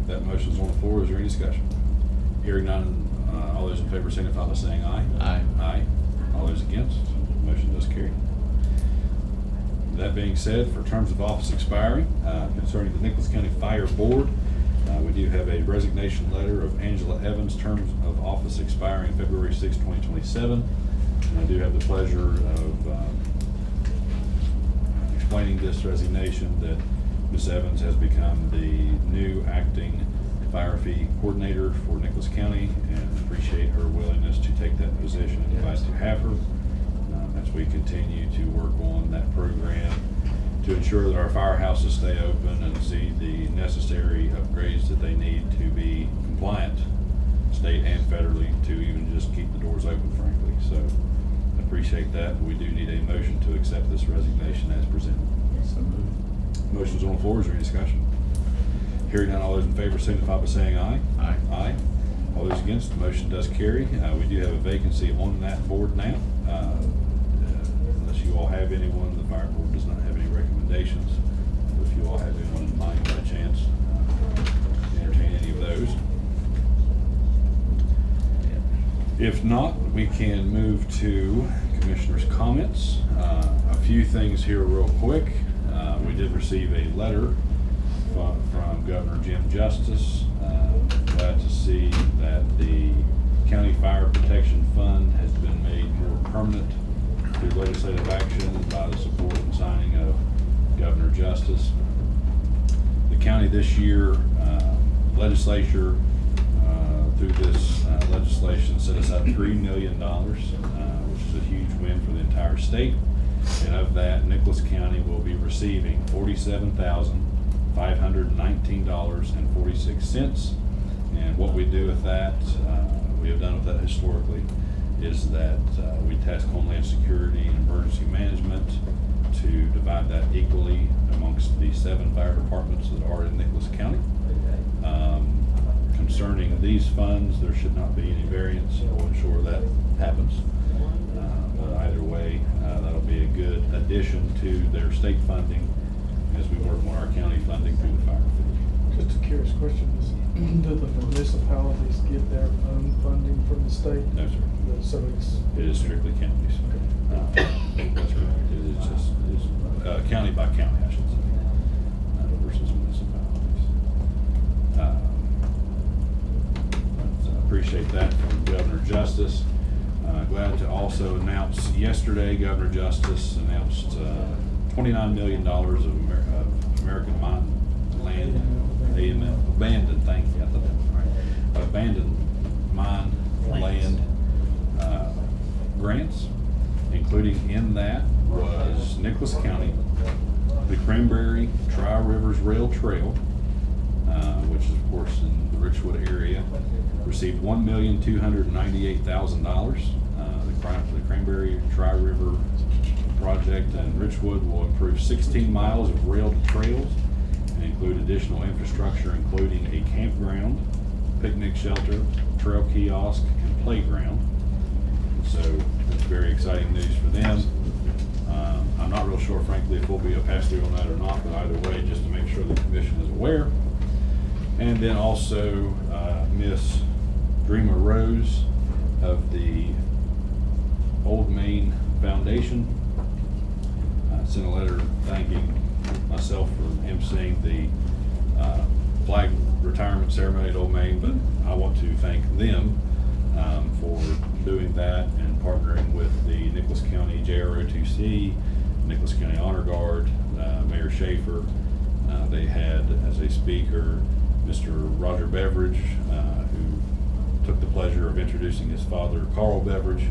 That motion is on the floor. Is there any discussion? Hearing none, all those in favor signify by saying aye. Aye. Aye. All those against, the motion does carry. That being said, for terms of office expiring, concerning the Nicholas County Fire Board, we do have a resignation letter of Angela Evans, terms of office expiring February 6, 2027. And I do have the pleasure of explaining this resignation that Ms. Evans has become the new acting fire fee coordinator for Nicholas County, and appreciate her willingness to take that position and glad to have her as we continue to work on that program to ensure that our firehouses stay open and see the necessary upgrades that they need to be compliant, state and federally, to even just keep the doors open, frankly. So I appreciate that. We do need a motion to accept this resignation as presented. So moved. Motion's on the floor. Is there any discussion? Hearing none, all those in favor signify by saying aye. Aye. Aye. All those against, the motion does carry. We do have a vacancy on that board now. Unless you all have anyone, the fire board does not have any recommendations. If you all have anyone in mind by chance, entertain any of those. If not, we can move to commissioners' comments. A few things here real quick. We did receive a letter from Governor Jim Justice. Glad to see that the County Fire Protection Fund has been made more permanent through legislative action by the support and signing of Governor Justice. The county this year, legislature through this legislation set aside $3 million, which is a huge win for the entire state. And of that, Nicholas County will be receiving $47,519.46. And what we do with that, we have done with that historically, is that we task Homeland Security and Emergency Management to divide that equally amongst the 7 fire departments that are in Nicholas County. Concerning these funds, there should not be any variance. We'll ensure that happens. But either way, that'll be a good addition to their state funding as we work on our county funding through the fire fee. Just a curious question, do the municipalities get their own funding from the state? No, sir. So it's. It is strictly counties. That's correct. It is just, it's county by county, I should say, versus municipalities. I appreciate that from Governor Justice. Glad to also announce yesterday, Governor Justice announced $29 million of American Mine Land, abandoned, thank you, I thought that was right, abandoned mine land grants, including in that was Nicholas County, the Cranberry Tri-Rivers Rail Trail, which is of course in the Richwood area, received $1,298,000. The Cranberry Tri-River project in Richwood will improve 16 miles of rail trails and include additional infrastructure, including a campground, picnic shelter, trail kiosk, and playground. So it's very exciting news for them. I'm not real sure, frankly, if we'll be a pass-through on that or not, but either way, just to make sure the commission is aware. And then also, Miss Dreamer Rose of the Old Main Foundation sent a letter thanking myself for emceeing the flag retirement ceremony at Old Main, but I want to thank them for doing that and partnering with the Nicholas County JROTC, Nicholas County Honor Guard, Mayor Schaefer. They had as a speaker Mr. Roger Beveridge, who took the pleasure of introducing his father, Carl Beveridge,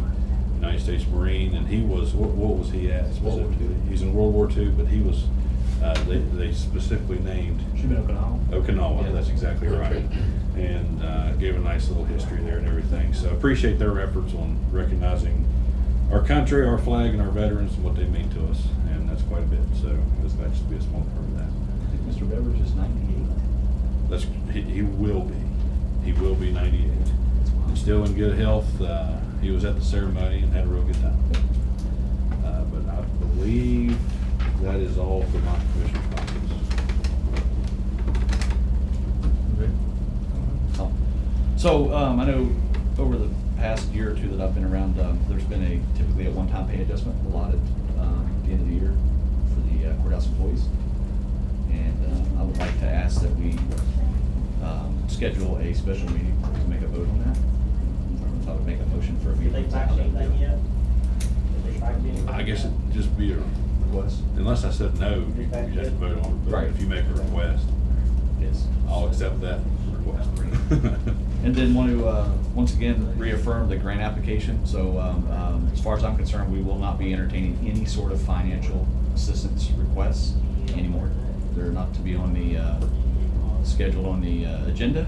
United States Marine, and he was, what was he at specifically? He's in World War II, but he was, they specifically named Okinawa, yeah, that's exactly right. And gave a nice little history there and everything. So appreciate their efforts on recognizing our country, our flag, and our veterans and what they mean to us. And that's quite a bit. So I was glad to be a small part of that. I think Mr. Beveridge is 98. He will be. He will be 98. And still in good health. He was at the ceremony and had a real good time. But I believe that is all for my commissioner's comments. So, I know over the past year or two that I've been around, there's been typically a one-time pay adjustment allotted at the end of the year for the courthouse employees. And I would like to ask that we schedule a special meeting to make a vote on that. So I would make a motion for a meeting. I guess it'd just be a request. Unless I said no, you just have to vote on it. But Right. if you make a request, Yes. I'll accept that request. And then want to, once again, reaffirm the grant application. So as far as I'm concerned, we will not be entertaining any sort of financial assistance requests anymore. They're not to be on the, scheduled on the agenda.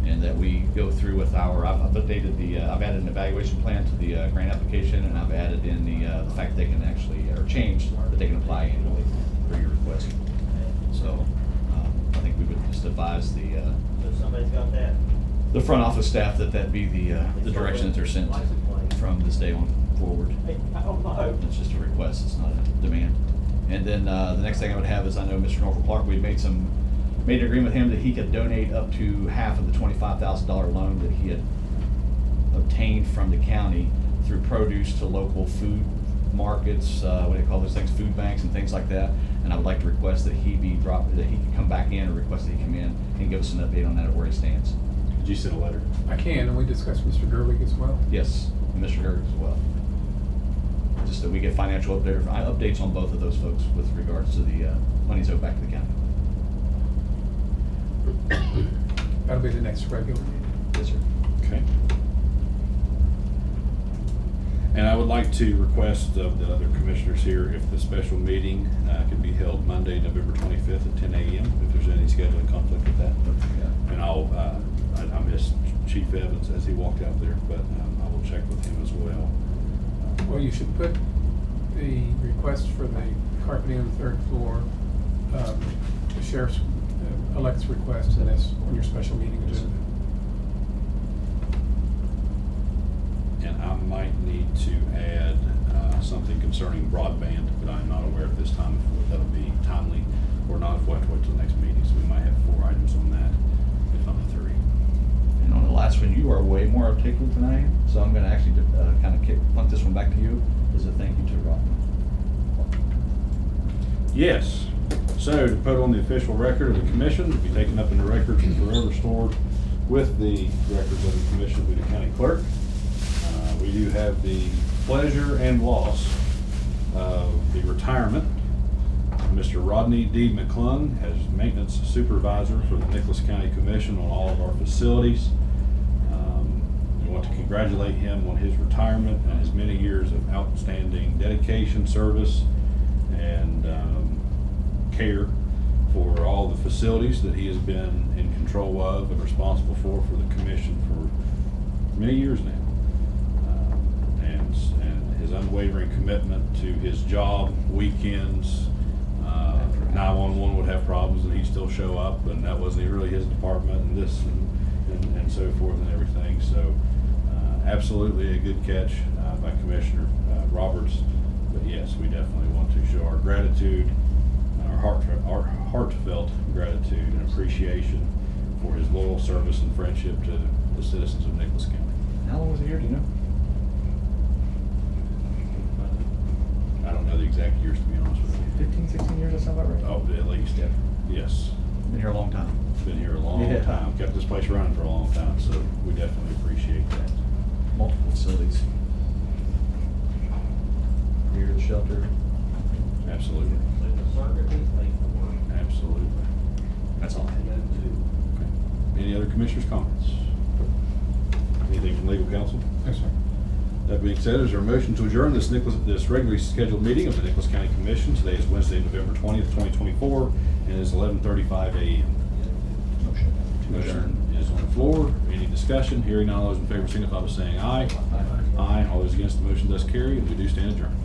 And that we go through with I've updated I've added an evaluation plan to the grant application, and I've added in the fact they can actually, or changed, that they can apply annually for your request. So I think we would just advise Somebody's got that. the front office staff that be the direction that they're sent from this day on forward. It's just a request, it's not a demand. And then the next thing I would have is, I know Mr. Norfolk Clark, we made an agreement with him that he could donate up to half of the $25,000 loan that he had obtained from the county through produce to local food markets, what do you call those things, food banks and things like that. And I would like to request that he be dropped, that he could come back in, or request that he come in and give us an update on that, where he stands. Did you send a letter? I can, and we discussed Mr. Gerlich as well. Yes, and Mr. Gerg as well. Just that we get financial updates on both of those folks with regards to the monies owed back to the county. That'll be the next regular meeting. Yes, sir. Okay. And I would like to request of the other commissioners here if the special meeting could be held Monday, November 25th at 10 a.m. if there's any scheduling conflict with that. And I missed Chief Evans as he walked out there, but I will check with him as well. Well, you should put the request for the carpeting on the third floor, the sheriff's elect's request, and that's on your special meeting agenda. And I might need to add something concerning broadband, but I'm not aware at this time if that'll be timely. or not, if we have to wait till the next meeting, so we might have 4 items on that, if not 3. And on the last one, you are way more articulate than I am, so I'm gonna actually kind of punt this one back to you, as a thank you to Rodney. Yes, so to put on the official record of the commission, to be taken up in the records and forever stored with the records of the commission with the county clerk. We do have the pleasure and loss of the retirement of Mr. Rodney D. McClung as maintenance supervisor for the Nicholas County Commission on all of our facilities. We want to congratulate him on his retirement and his many years of outstanding dedication, service, and care for all the facilities that he has been in control of and responsible for the commission for many years now. And his unwavering commitment to his job, weekends, 911 would have problems and he'd still show up, and that wasn't really his department, and this and so forth and everything. So absolutely a good catch by Commissioner Roberts. But yes, we definitely want to show our gratitude, our heartfelt gratitude and appreciation for his loyal service and friendship to the citizens of Nicholas County. How long was he here, do you know? I don't know the exact years, to be honest with you. 15, 16 years, that sound about right? Oh, at least, yes. Been here a long time. Been here a long Yeah. time, kept this place running for a long time, so we definitely appreciate that. Multiple facilities. Here, the shelter. Absolutely. Absolutely. That's all. Okay. Any other commissioners' comments? Anything from legal counsel? Yes, sir. That being said, is there a motion to adjourn this regularly scheduled meeting of the Nicholas County Commission? Today is Wednesday, November 20th, 2024, and it is 11:35 a.m. Motion. Motion is on the floor. Any discussion? Hearing none, all those in favor signify by saying aye. Aye. All those against the motion thus carry, and we do stand adjourned.